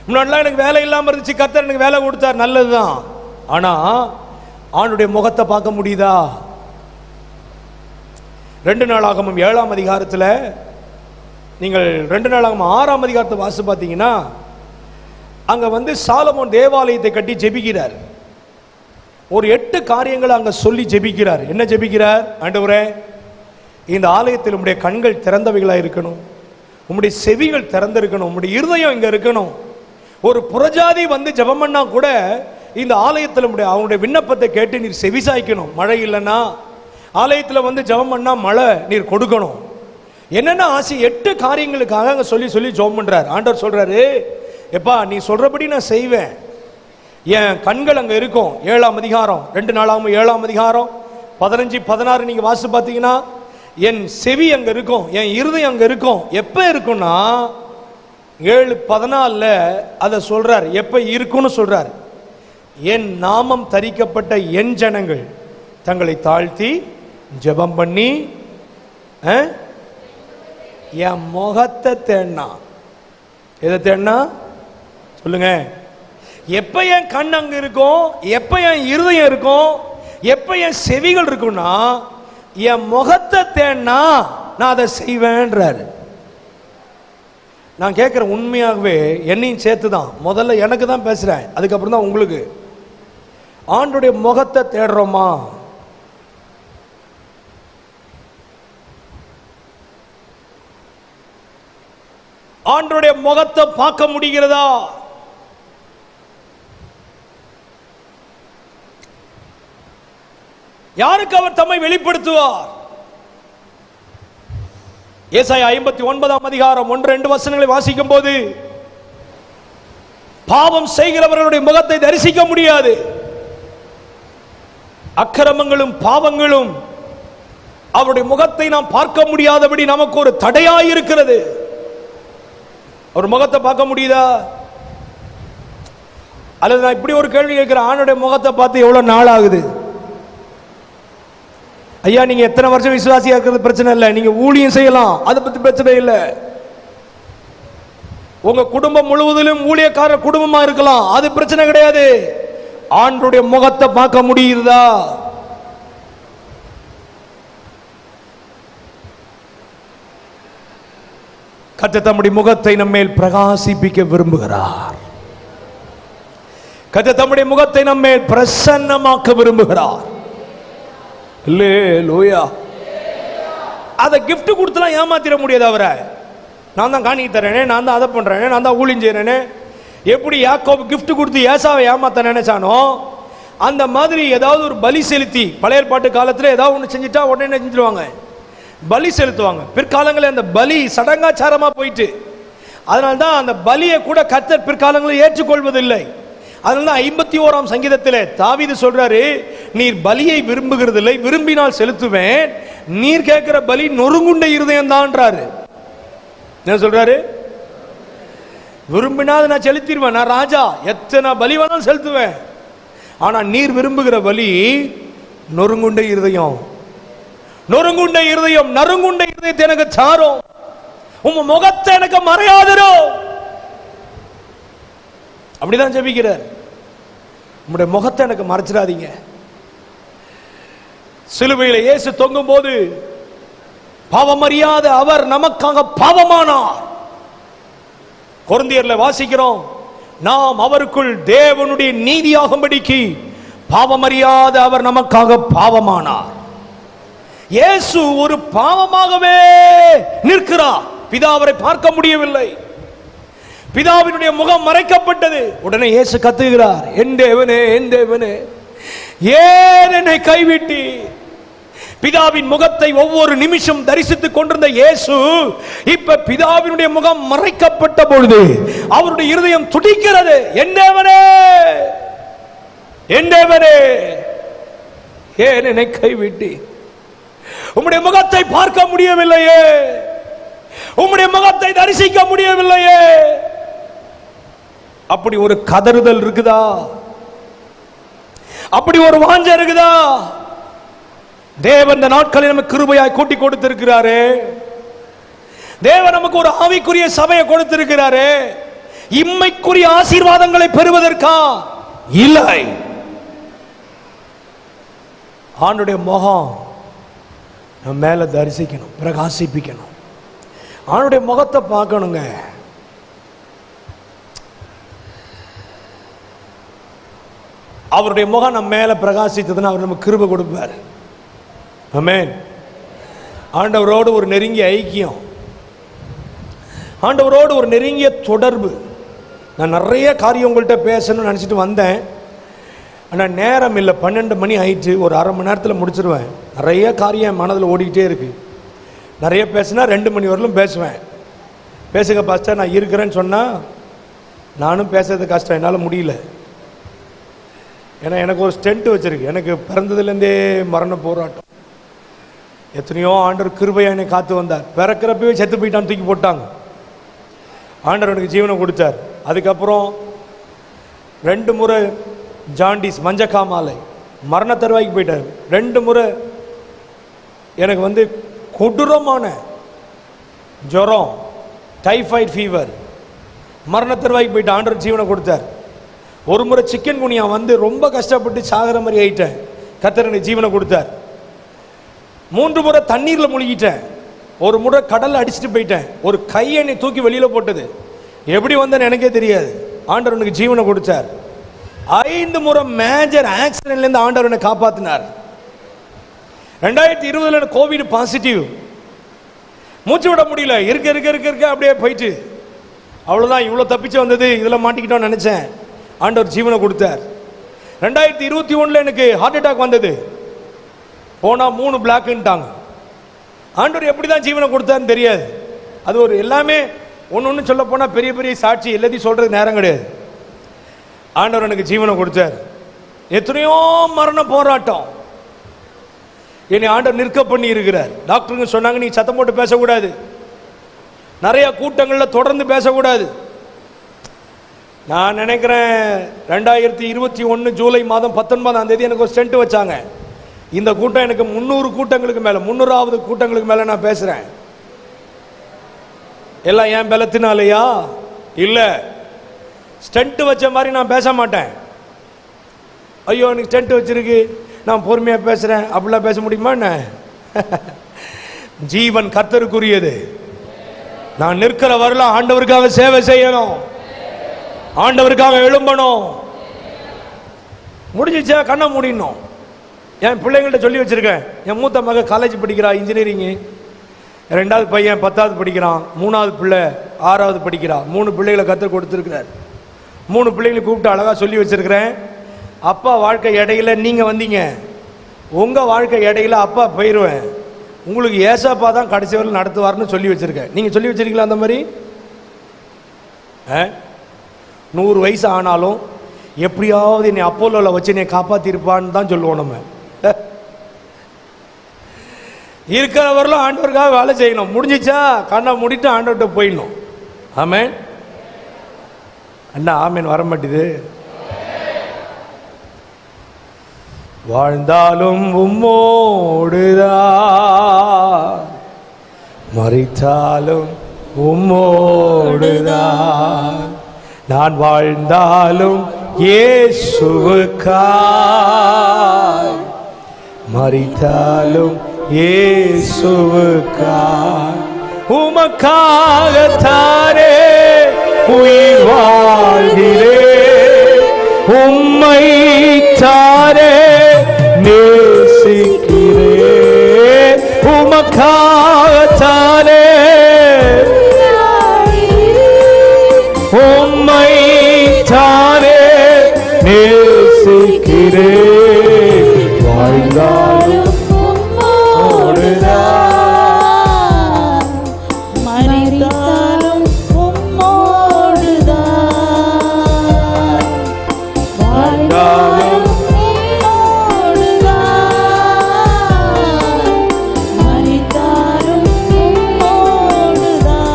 முன்னாடிலாம் எனக்கு வேலை இல்லாம இருந்துச்சு, கர்த்தர் எனக்கு வேலை கொடுத்தார், நல்லதுதான். ஆனா ஆண்டுடைய முகத்தை பார்க்க முடியுதா? 2 நாளாகமம் 7ஆம் அதிகாரத்தில் நீங்கள் 2 நாளாகமம் 6ஆம் அதிகாரத்தை வாசி பார்த்தீங்கன்னா அங்க வந்து சாலமோன் தேவாலயத்தை கட்டி ஜெபிக்கிறார். ஒரு 8 காரியங்களை அங்க சொல்லி ஜெபிக்கிறார். என்ன ஜெபிக்கிறார்? ஆண்டவரே, இந்த ஆலயத்தில் உம்முடைய கண்கள் திறந்தவைகளாக இருக்கணும், உம்முடைய செவிகள் திறந்திருக்கணும், உம்முடைய இருதயம் இங்க இருக்கணும். ஒரு புறஜாதி வந்து ஜெபம் பண்ணா கூட இந்த ஆலயத்தில் அவனுடைய விண்ணப்பத்தை கேட்டு நீர் செவிசாய்க்கணும். மழை இல்லைன்னா ஆலயத்தில் வந்து ஜெபம் பண்ணா மழை நீர் கொடுக்கணும். என்னென்ன ஆசை 8 காரியங்களுக்காக அங்க சொல்லி சொல்லி ஜெபம் பண்றார். ஆண்டவர் சொல்றாரு, எப்பா நீ சொல்றபடி நான் செய்வேன், என் கண்கள் அங்க இருக்கும். 7ஆம் அதிகாரம் 2 நாளாகமம் 7ஆம் அதிகாரம் 15, 16 நீங்க வாசி பார்த்தீங்கன்னா என் செவி அங்க இருக்கும், என் இருதயம் அங்க இருக்கும். எப்ப இருக்கும்னா 7:14 அதை சொல்றார். எப்ப இருக்குன்னு சொல்றார்? என் நாமம் தரிக்கப்பட்ட என் ஜனங்கள் தங்களை தாழ்த்தி ஜெபம் பண்ணி என் முகத்தை தேடினா. எதை தேடினா சொல்லுங்க? எப்ப என் கண் அங்க இருக்கும், எப்ப என் இருதயம் இருக்கும், எப்ப என் செவிகள் இருக்கும்னா என் முகத்தை தேடினா நான் அதை செய்வேன்றாரு. நான் கேட்கிறேன், உண்மையாகவே என்னையும் சேர்த்து தான், முதல்ல எனக்கு தான் பேசுறேன், அதுக்கப்புறம் தான் உங்களுக்கு. ஆண்டுடைய முகத்தை தேடுறோமா? ஆண்டுடைய முகத்தை பார்க்க முடிகிறதா? யாருக்கு அவர் தம்மை வெளிப்படுத்துவார்? ஏசாயா 59ஆம் அதிகாரம் 1-2 வசனங்களை வாசிக்கும் போது பாவம் செய்கிறவர்களுடைய முகத்தை தரிசிக்க முடியாது. அக்கிரமங்களும் பாவங்களும் அவருடைய முகத்தை நாம் பார்க்க முடியாதபடி நமக்கு ஒரு தடையாய் இருக்கிறது. அவர் முகத்தை பார்க்க முடியுதா? அல்லது நான் இப்படி ஒரு கேள்வி கேட்கிறேன், ஆணுடைய முகத்தை பார்த்து எவ்வளவு நாள் ஆகுது? ஐயா, நீங்க எத்தனை வருஷம் விசுவாசியா இருக்கிறது பிரச்சனை இல்லை, நீங்க ஊழியம் செய்யலாம், அதை பத்தி பிரச்சனை இல்லை. உங்க குடும்பம் முழுவதிலும் ஊழியக்காரர் குடும்பமா இருக்கலாம், அது பிரச்சனை கிடையாது. ஆண்டுடைய முகத்தை பார்க்க முடியுதா? கர்த்தர் தம்முடைய முகத்தை நம்மேல் பிரகாசிப்பிக்க விரும்புகிறார். கர்த்தர் தம்முடைய முகத்தை நம்மேல் பிரசன்னமாக்க விரும்புகிறார். அல்லேலூயா. அதை கிஃப்ட் கொடுத்துலாம் ஏமாத்திர முடியாது அவரை. நான் தான் காணிக்க தரேனே, நான் தான் அதை பண்றேனே, நான் தான் ஊழியம் செய்யறேனே. எப்படி யாக்கோபு கிஃப்ட் கொடுத்து ஏசாவை ஏமாத்த நினைச்சானோ அந்த மாதிரி ஏதாவது ஒரு பலி செலுத்தி, பழைய ஏற்பாட்டு காலத்தில் ஏதாவது ஒன்று செஞ்சுட்டா உடனே செஞ்சிருவாங்க. பலி செலுத்துவாங்க. பிற்காலங்களில் அந்த பலி சடங்காச்சாரமா போயிட்டு, அதனால்தான் அந்த பலியை கூட கர்த்தர் பிற்காலங்களில் ஏற்றுக்கொள்வதில்லை. அதனால்தான் 51ஆம் சங்கீதத்திலே தாவீது சொல்றாரு, நீர் பலியை விரும்புகிறதில்லை, விரும்பினால் செலுத்துவேன், நீர் கேட்கிற பலி நொறுங்குண்ட இருதயம் தான்றாரு. என்ன சொல்றாரு? விரும்பினால் நான் செலுத்திடுவேன், நான் ராஜா, எத்தனை பலி வேணாலும் செலுத்துவேன், ஆனா நீர் விரும்புகிற பலி நொறுங்குண்ட இருதயம். நொறுங்குண்ட இருதயம், நறுங்குண்ட இருதயத்தை எனக்கு சாரும், உங்க முகத்தை எனக்கு மறையாதிரோ. அப்படிதான் ஜெபிக்கிறார். உங்களுடைய முகத்தை எனக்கு மறைச்சிடாதீங்க. சிலுவையில் இயேசு தொங்கும் போது பாவமறியாத அவர் நமக்காக பாவமானார். கொரிந்தியர்ல வாசிக்கிறோம், நாம் அவருக்குள் தேவனுடைய நீதியாகும்படிக்கு பாவமறியாத அவர் நமக்காக பாவமானார். இயேசு ஒரு பாவமாகவே நிற்கிறார். பிதா அவரை பார்க்க முடியவில்லை, பிதாவினுடைய முகம் மறைக்கப்பட்டது. உடனே இயேசு கத்துகிறார், என் தேவனே, என் தேவனே, ஏன் என்னை கைவிட்டி? பிதாவின் முகத்தை ஒவ்வொரு நிமிஷம் தரிசித்துக் கொண்டிருந்த இயேசு இப்ப பிதாவினுடைய முகம் மறைக்கப்பட்ட பொழுது அவருடைய இருதயம் துடிக்கிறது. என் தேவனே, என் தேவனே, ஏன் என்னை கைவிட்டி? உம்முடைய முகத்தை பார்க்க முடியவில்லையே, உம்முடைய முகத்தை தரிசிக்க முடியவில்லையே. அப்படி ஒரு கதறுதல் இருக்குதா? அப்படி ஒரு வாஞ்சை இருக்குதா? தேவன் இந்த நாட்களில் நமக்கு கிருபையாய் கூட்டி கொடுத்திருக்கிறாரே. தேவன் நமக்கு ஒரு ஆவிக்குரிய சபையை கொடுத்திருக்கிறாரே. இம்மைக்குரிய ஆசீர்வாதங்களை பெறுவதற்கா? இல்லை. ஆண்டுடைய முகம் நம்ம மேல தரிசிக்கணும், பிரகாசிப்பிக்கணும். ஆண்டுடைய முகத்தை பார்க்கணுங்க. அவருடைய முகம் நம்ம மேல பிரகாசித்ததுன்னா அவர் நமக்கு கிருபை கொடுப்பார். ஆமென். ஆண்டவரோடு ஒரு நெருங்கிய ஐக்கியம், ஆண்டவரோடு ஒரு நெருங்கிய தொடர்பு. நான் நிறைய காரியம் உங்கள்கிட்ட பேசணும்னு நினச்சிட்டு வந்தேன், ஆனால் நேரம் இல்லை. 12 மணி ஆயிடுச்சு. ஒரு அரை மணி நேரத்தில் முடிச்சிருவேன். நிறைய காரியம் மனதில் ஓடிக்கிட்டே இருக்கு. நிறைய பேசினா 2 மணி வரலும் பேசுவேன். பேசுங்க பாஸ்டர், நான் இருக்கிறேன்னு சொன்னால் நானும் பேசுறது கஷ்டம், என்னால் முடியல. ஏன்னா எனக்கு ஒரு ஸ்டென்ட் வச்சிருக்கு. எனக்கு பிறந்ததுலேருந்தே மரண போராட்டம். எத்தனையோ ஆண்டவர் கிருபையா என்னை காத்து வந்தார். பிறக்கிறப்பவே செத்து போயிட்டான்னு தூக்கி போட்டாங்க. ஆண்டவர் எனக்கு ஜீவனை கொடுத்தார். அதுக்கப்புறம் 2 முறை ஜாண்டிஸ், மஞ்சக்காமாலை, மரண தருவாய்க்கு போயிட்டார். 2 முறை எனக்கு கொடூரமான ஜுரம், டைஃபாய்டு ஃபீவர், மரண தருவாய்க்கு போயிட்டு ஆண்டவர் ஜீவனை கொடுத்தார். ஒரு முறை சிக்கன் குனியா ரொம்ப கஷ்டப்பட்டு சாகிற மாதிரி ஆயிட்டேன். கர்த்தர் எனக்கு ஜீவனை கொடுத்தார். 3 முறை தண்ணீரில் முழுகிட்டேன். ஒரு முறை கடலில் அடிச்சுட்டு போயிட்டேன். ஒரு கை என்னை தூக்கி வெளியில் போட்டது. எப்படி வந்தேன்னு எனக்கே தெரியாது. ஆண்டவர் எனக்கு ஜீவனை கொடுத்தார். 5 முறை மேஜர் ஆக்சிடென்ட்லேருந்து ஆண்டவர் என்னை காப்பாற்றினார். 2020 எனக்கு கோவிட் பாசிட்டிவ். மூச்சு விட முடியல. இருக்க இருக்க இருக்க இருக்க அப்படியே போயிட்டு அவ்வளோதான். இவ்வளோ தப்பிச்சு வந்தது, இதில் மாட்டிக்கிட்டோன்னு நினச்சேன். ஆண்டவர் ஜீவனை கொடுத்தார். 2021 எனக்கு ஹார்ட் அட்டாக் வந்தது. போனால் 3 பிளாக்ன்ட்டாங்க. ஆண்டவர் எப்படி தான் ஜீவனை கொடுத்தாருன்னு தெரியாது. அது ஒரு எல்லாமே ஒன்று சொல்ல போனால் பெரிய பெரிய சாட்சி, எல்லாத்தையும் சொல்கிறது நேரம் கிடையாது. ஆண்டவர் எனக்கு ஜீவனை கொடுத்தார். எத்தனையோ மரண போராட்டம் என்னை ஆண்டவர் நிற்க பண்ணி இருக்கிறார். டாக்டருங்க சொன்னாங்க, நீ சத்தம் போட்டு பேசக்கூடாது, நிறைய கூட்டங்களில் தொடர்ந்து பேசக்கூடாது. நான் நினைக்கிறேன் 2021 ஜூலை மாதம் 19ஆம் தேதி எனக்கு ஒரு ஸ்டென்ட் வச்சாங்க. இந்த கூட்டம் எனக்கு 300 கூட்டங்களுக்கு மேலே, 300வது கூட்டங்களுக்கு மேலே நான் பேசுகிறேன். எல்லாம் ஏன் பலத்தினாலையா? இல்லை, ஸ்டென்ட் வச்ச மாதிரி நான் பேச மாட்டேன். ஐயோ எனக்கு ஸ்டென்ட் வச்சிருக்கு, நான் பொறுமையாக பேசுகிறேன், அப்படிலாம் பேச முடியுமா என்ன? ஜீவன் கர்த்தருக்குரியது. நான் நிற்கிற வரலாம் ஆண்டவருக்காக சேவை செய்யணும், ஆண்டவருக்காக எழும்பணும். முடிஞ்சிச்சா? கண்ணை மூடிடணும். என் பிள்ளைங்கள்ட்ட சொல்லி வச்சிருக்கேன். என் மூத்த மக காலேஜ் படிக்கிறா, இன்ஜினியரிங்கு. 2வது பையன் 10வது படிக்கிறான். 3வது பிள்ளை 6வது படிக்கிறா. 3 பிள்ளைகளை கற்றுக் கொடுத்துருக்கிறார். 3 பிள்ளைகளை கூப்பிட்டு அழகாக சொல்லி வச்சிருக்கிறேன். அப்பா வாழ்க்கை இடையில நீங்கள் வந்தீங்க, உங்கள் வாழ்க்கை இடையில அப்பா போயிடுவேன். உங்களுக்கு ஏசாப்பா தான் கடைசி வரை நடத்துவார்னு சொல்லி வச்சிருக்கேன். நீங்க சொல்லி வச்சிருக்கீங்களா அந்த மாதிரி? 100 வயசு ஆனாலும் எப்படியாவது என்னை அப்போலோல வச்சு என்னை காப்பாத்திருப்பான்னு தான் சொல்லுவோம். நம்ம இருக்கிறவர்களும் ஆண்டவருக்காக வேலை செய்யணும். முடிஞ்சிச்சா கண்ணை மூடிட்டு ஆண்டவர்கிட்ட போயிடணும். ஆமென். அண்ணா ஆமென் வர மாட்டேது. வாழ்ந்தாலும் உம்மோடுதான், மரித்தாலும் உம்மோடுதான், நான் வாழ்ந்தாலும் இயேசுவுக்காய், மரித்தாலும் இயேசுவுக்காய், உமக்காகத்தானே உயிர் வாழ்கிறேன், உம்மை தானே நேசிக்கிறேன், உமக்காகத்தானே உம்மை தானே நேசிக்கிறேன், வாழ்ந்தாலும் உம்மோடுதான், மரித்தாலும் உம்மோடுதான், வாழ்ந்தாலும் உம்மோடுதான், மரித்தாலும் உம்மோடுதான்.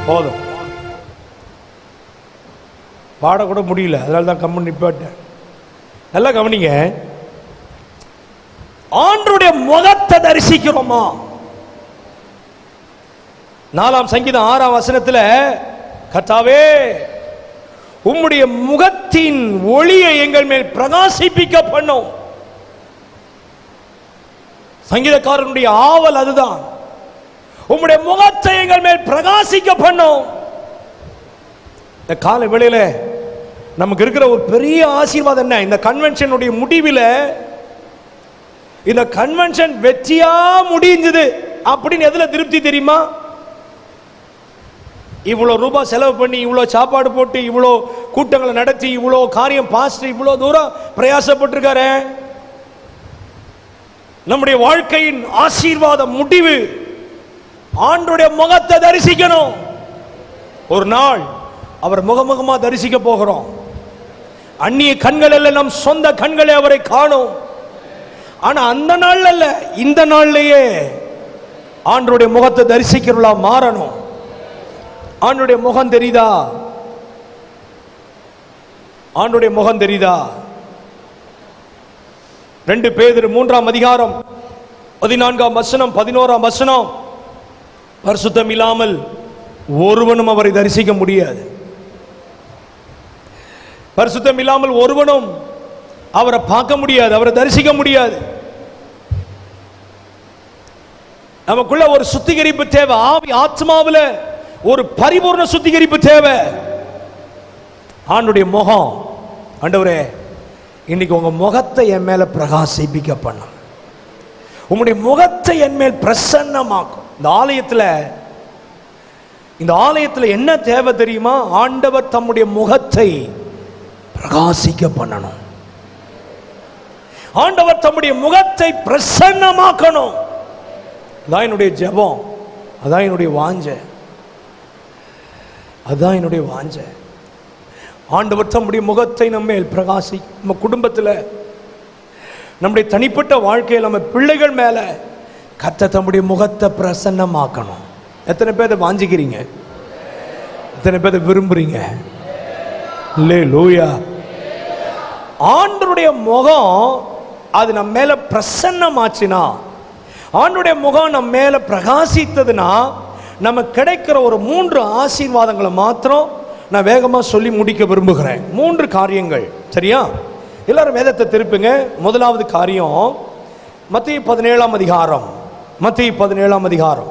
போதும், பாடக்கூட முடியல, அதனால தான் கம்மன் நிப்பாட்டேன். நல்லா கவனிங்க. ஆண்டவருடைய முகத்தை தரிசிக்கிறோமா? 4ஆம் சங்கீதம் 6ஆம் வசனத்துல, கர்த்தாவே உம்முடைய முகத்தின் ஒளியை எங்கள் மேல் பிரகாசிப்பிக்க பண்ணும். சங்கீதக்காரனுடைய ஆவல் அதுதான். உம்முடைய முகத்தை எங்கள் மேல் பிரகாசிக்க பண்ணும். இந்த கால வேளையில நமக்கு இருக்கிற ஒரு பெரிய ஆசீர்வாதம் என்ன? இந்த கன்வென்ஷனுடைய முடிவில், இந்த கன்வென்ஷன் வெற்றியா முடிஞ்சது அப்படின்னு எதுல திருப்தி தெரியுமா? இவ்வளவு ரூபாய் செலவு பண்ணி, இவ்வளவு சாப்பாடு போட்டு, இவ்வளவு கூட்டங்களை நடத்தி, இவ்வளவு காரியம் பாஸ்டர் இவ்வளவு தூரம் பிரயாசப்பட்டிருக்காரு. நம்முடைய வாழ்க்கையின் ஆசீர்வாத முடிவு ஆண்டவருடைய முகத்தை தரிசிக்கணும். ஒரு நாள் அவர் முகமுகமா தரிசிக்க போகிறோம். அந்நிய கண்கள் அல்ல, நம் சொந்த கண்களை அவரை காணும். ஆனா அந்த நாள் அல்ல, இந்த நாள்லயே ஆண்டவருடைய முகத்தை தரிசிக்கிறவளா மாறணும். ஆண்டவருடைய முகம் தெரியுதா? ஆண்டவருடைய முகம் தெரியுதா? 2 பேதுரு 3ஆம் அதிகாரம் 14ஆம் வசனம் 11ஆம் வசனம், பரிசுத்தம் இல்லாமல் ஒருவனும் அவரை தரிசிக்க முடியாது. பரிசுத்தம் இல்லாமல் ஒருவனும் அவரை பார்க்க முடியாது, அவரை தரிசிக்க முடியாது. நமக்குள்ள ஒரு சுத்திகரிப்பு தேவை. ஆவி ஆத்மாவில் ஒரு பரிபூர்ண சுத்திகரிப்பு தேவை. ஆண்டவருடைய முகம், ஆண்டவரே இன்னைக்கு உங்க முகத்தை என் மேல பிரகாசிப்பிக்க பண்ணும், உங்களுடைய முகத்தை என் மேல் பிரசன்னமாக்கும். இந்த ஆலயத்தில் என்ன தேவை தெரியுமா? ஆண்டவர் தம்முடைய முகத்தை பிரகாசிக்க பண்ணணும். ஆண்டவர் தம்முடைய முகத்தை பிரசன்னமாக்கணும். அதான் என்னுடைய ஜெபம், அதான் என்னுடைய வாஞ்சை, அதான் என்னுடைய வாஞ்சை. ஆண்டவர் தம்முடைய முகத்தை நம்ம மேல் பிரகாசி, நம்ம குடும்பத்தில், நம்முடைய தனிப்பட்ட வாழ்க்கையில், நம்ம பிள்ளைகள் மேல கர்த்தர் தம்முடைய முகத்தை பிரசன்னமாக்கணும். எத்தனை பேர் அதை வாஞ்சிக்கிறீங்க? எத்தனை பேர் அதை விரும்புறீங்க? அல்லேலூயா. ஆண்டவருடைய முகம் அது நம்ம மேல பிரசன்னமாச்சுனா, ஆண்டவருடைய முகம் நம்ம மேல பிரகாசித்ததுன்னா, நமக்கு கிடைக்கிற ஒரு 3 ஆசீர்வாதங்களை மாத்திரம் நான் வேகமா சொல்லி முடிக்க விரும்புகிறேன். 3 காரியங்கள், சரியா? எல்லாரும் வேதத்தை திருப்புங்க. முதலாவது காரியம் மத்தேயு 17ஆம் அதிகாரம். மத்தேயு 17ஆம் அதிகாரம்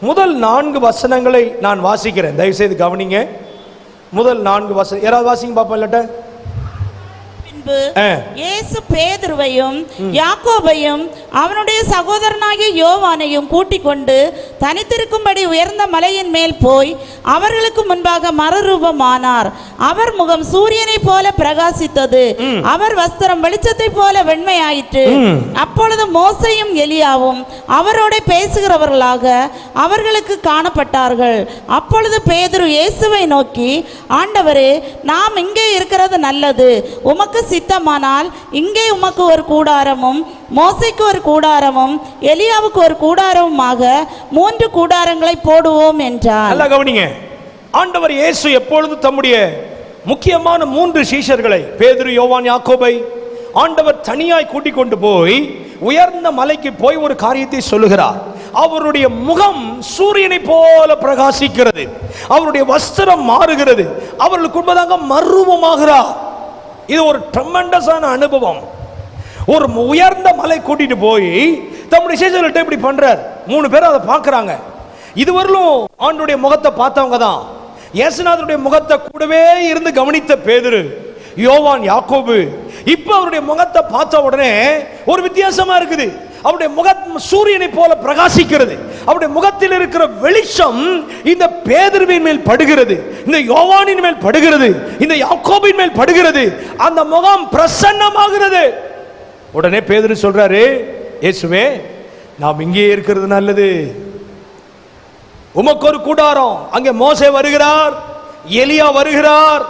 முதல் 4 வசனங்களை நான் வாசிக்கிறேன். தயவு செய்து கவனிங்க. முதல் 4 வசனம் யாராவது வாசிங்க பாப்போம். இல்லட்ட பின்பு இயேசு பேதுருவையும் யாக்கோபையும் அவனுடைய சகோதரனாகிய யோவானையும் கூட்டிக் கொண்டு தனித்திருக்கும்படி உயர்ந்த மலையின் மேல் போய் அவர்களுக்கு முன்பாக மறுரூபமானார். அவர் முகம் சூரியனை போல பிரகாசித்தது, அவர் வஸ்திரம் வெளிச்சத்தை போல வெண்மையாயிற்று. அப்பொழுது மோசேயும் எலியாவும் அவரோட பேசுகிறவர்களாக அவர்களுக்கு காணப்பட்டார்கள். அப்பொழுது பேதுரு இயேசுவை நோக்கி, ஆண்டவரே, நாம் இங்கே இருக்கிறது நல்லது. உமக்கு சித்தமானால் இங்கே உமக்கு ஒரு கூடாரமும் மோசேக்கு ஒரு கூடாரமும் எலியாவுக்கு ஒரு கூடாரமுமாக 3 கூடாரங்களை போடுவோம் என்றார். நல்லா கவனிங்க. ஆண்டவர் இயேசு எப்பொழுது தம்முடைய முக்கியமான 3 சீஷர்களை பேதுரு, யோவான், யாக்கோபை ஆண்டவர் தனியாய் கூட்டிக் கொண்டு போய் உயர்ந்த மலைக்கு போய் ஒரு காரியத்தை சொல்லுகிறார். அவருடைய முகம் சூரியனை போல பிரகாசிக்கிறது, அவருடைய வஸ்திரம் மாறுகிறது, அவர்களுக்கு முன்பதாக மறுரூபமாகிறார். இது ஒரு ட்ரெமெண்டஸான அனுபவம். ஒரு உயர்ந்த மலை கூட்டிட்டு போய் தம்முடைய சீஷர்கள்ட்ட இப்படி பண்றார். 3 பேர் அதை பார்க்கறாங்க. இதுவரையிலும் ஆண்டவருடைய முகத்தை பார்த்தவங்க தான். இயேசுநாதருடைய முகத்தை கூடவே இருந்து கவனித்த பேதுரு, யோவான், யாக்கோபு இப்ப அவருடைய முகத்தை பார்த்த உடனே ஒரு வித்தியாசமா இருக்குது. அவருடைய முகம் சூரியனை போல பிரகாசிக்கிறது. அவருடைய முகத்தில் இருக்கிற வெளிச்சம் இந்த பேதுருவின் மேல் படுகிறது, இந்த யோவானின் மேல் படுகிறது, இந்த யாக்கோபின் மேல் படுகிறது. அந்த முகம் பிரசன்னமாகிறது. உடனே பேதுரு சொல்றாரு, இயேசுவே, நாம் இங்கே இருக்கிறது நல்லது. உமக்கு ஒரு கூடாரம். அங்கே மோசே வருகிறார், எலியா வருகிறார்.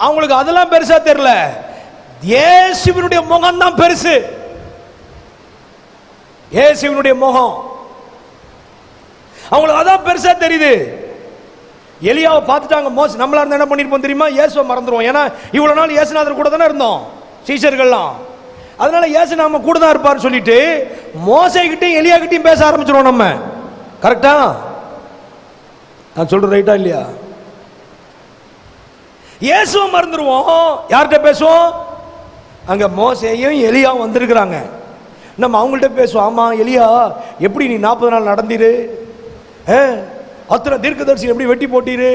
அவங்களுக்கு அதெல்லாம் பெருசா தெரியல, இயேசுவினுடைய முகம் தான் பெருசு. இயேசுவினுடைய முகம் அவங்களுக்கு அதான் பெருசா தெரியுது. எலியாவை பார்த்துட்டாங்க. மோசே நம்மளா இருந்தா என்ன பண்ணிருப்போம் தெரியுமா? இயேசுவை மறந்துடுவோம். ஏன்னா இவ்வளவு நாள் இயேசுநாதர் கூட தானே இருந்தோம் சீஷர்கள்லாம். அதனால இயேசு நாம கூட தான் இருப்பார் சொல்லிட்டு மோசே கிட்டையும் எலியா கிட்டையும் பேச ஆரம்பிச்சிருவோம். நம்ம கரெக்டா? நான் சொல்றேன் ரைட்டா இல்லையா? இயேசுவை மறந்துடுவோம். யார்கிட்ட பேசுவோம்? அங்க மோசேயும் எலியாவும் வந்திருக்கிறாங்க. நம்ம அவங்கள்ட்ட பேசுவோம். ஆமா எலியா, எப்படி நீ 40 நாள் நடந்தீரு? அத்தனை தீர்க்கதரிசி எப்படி வெட்டி போட்டீரு?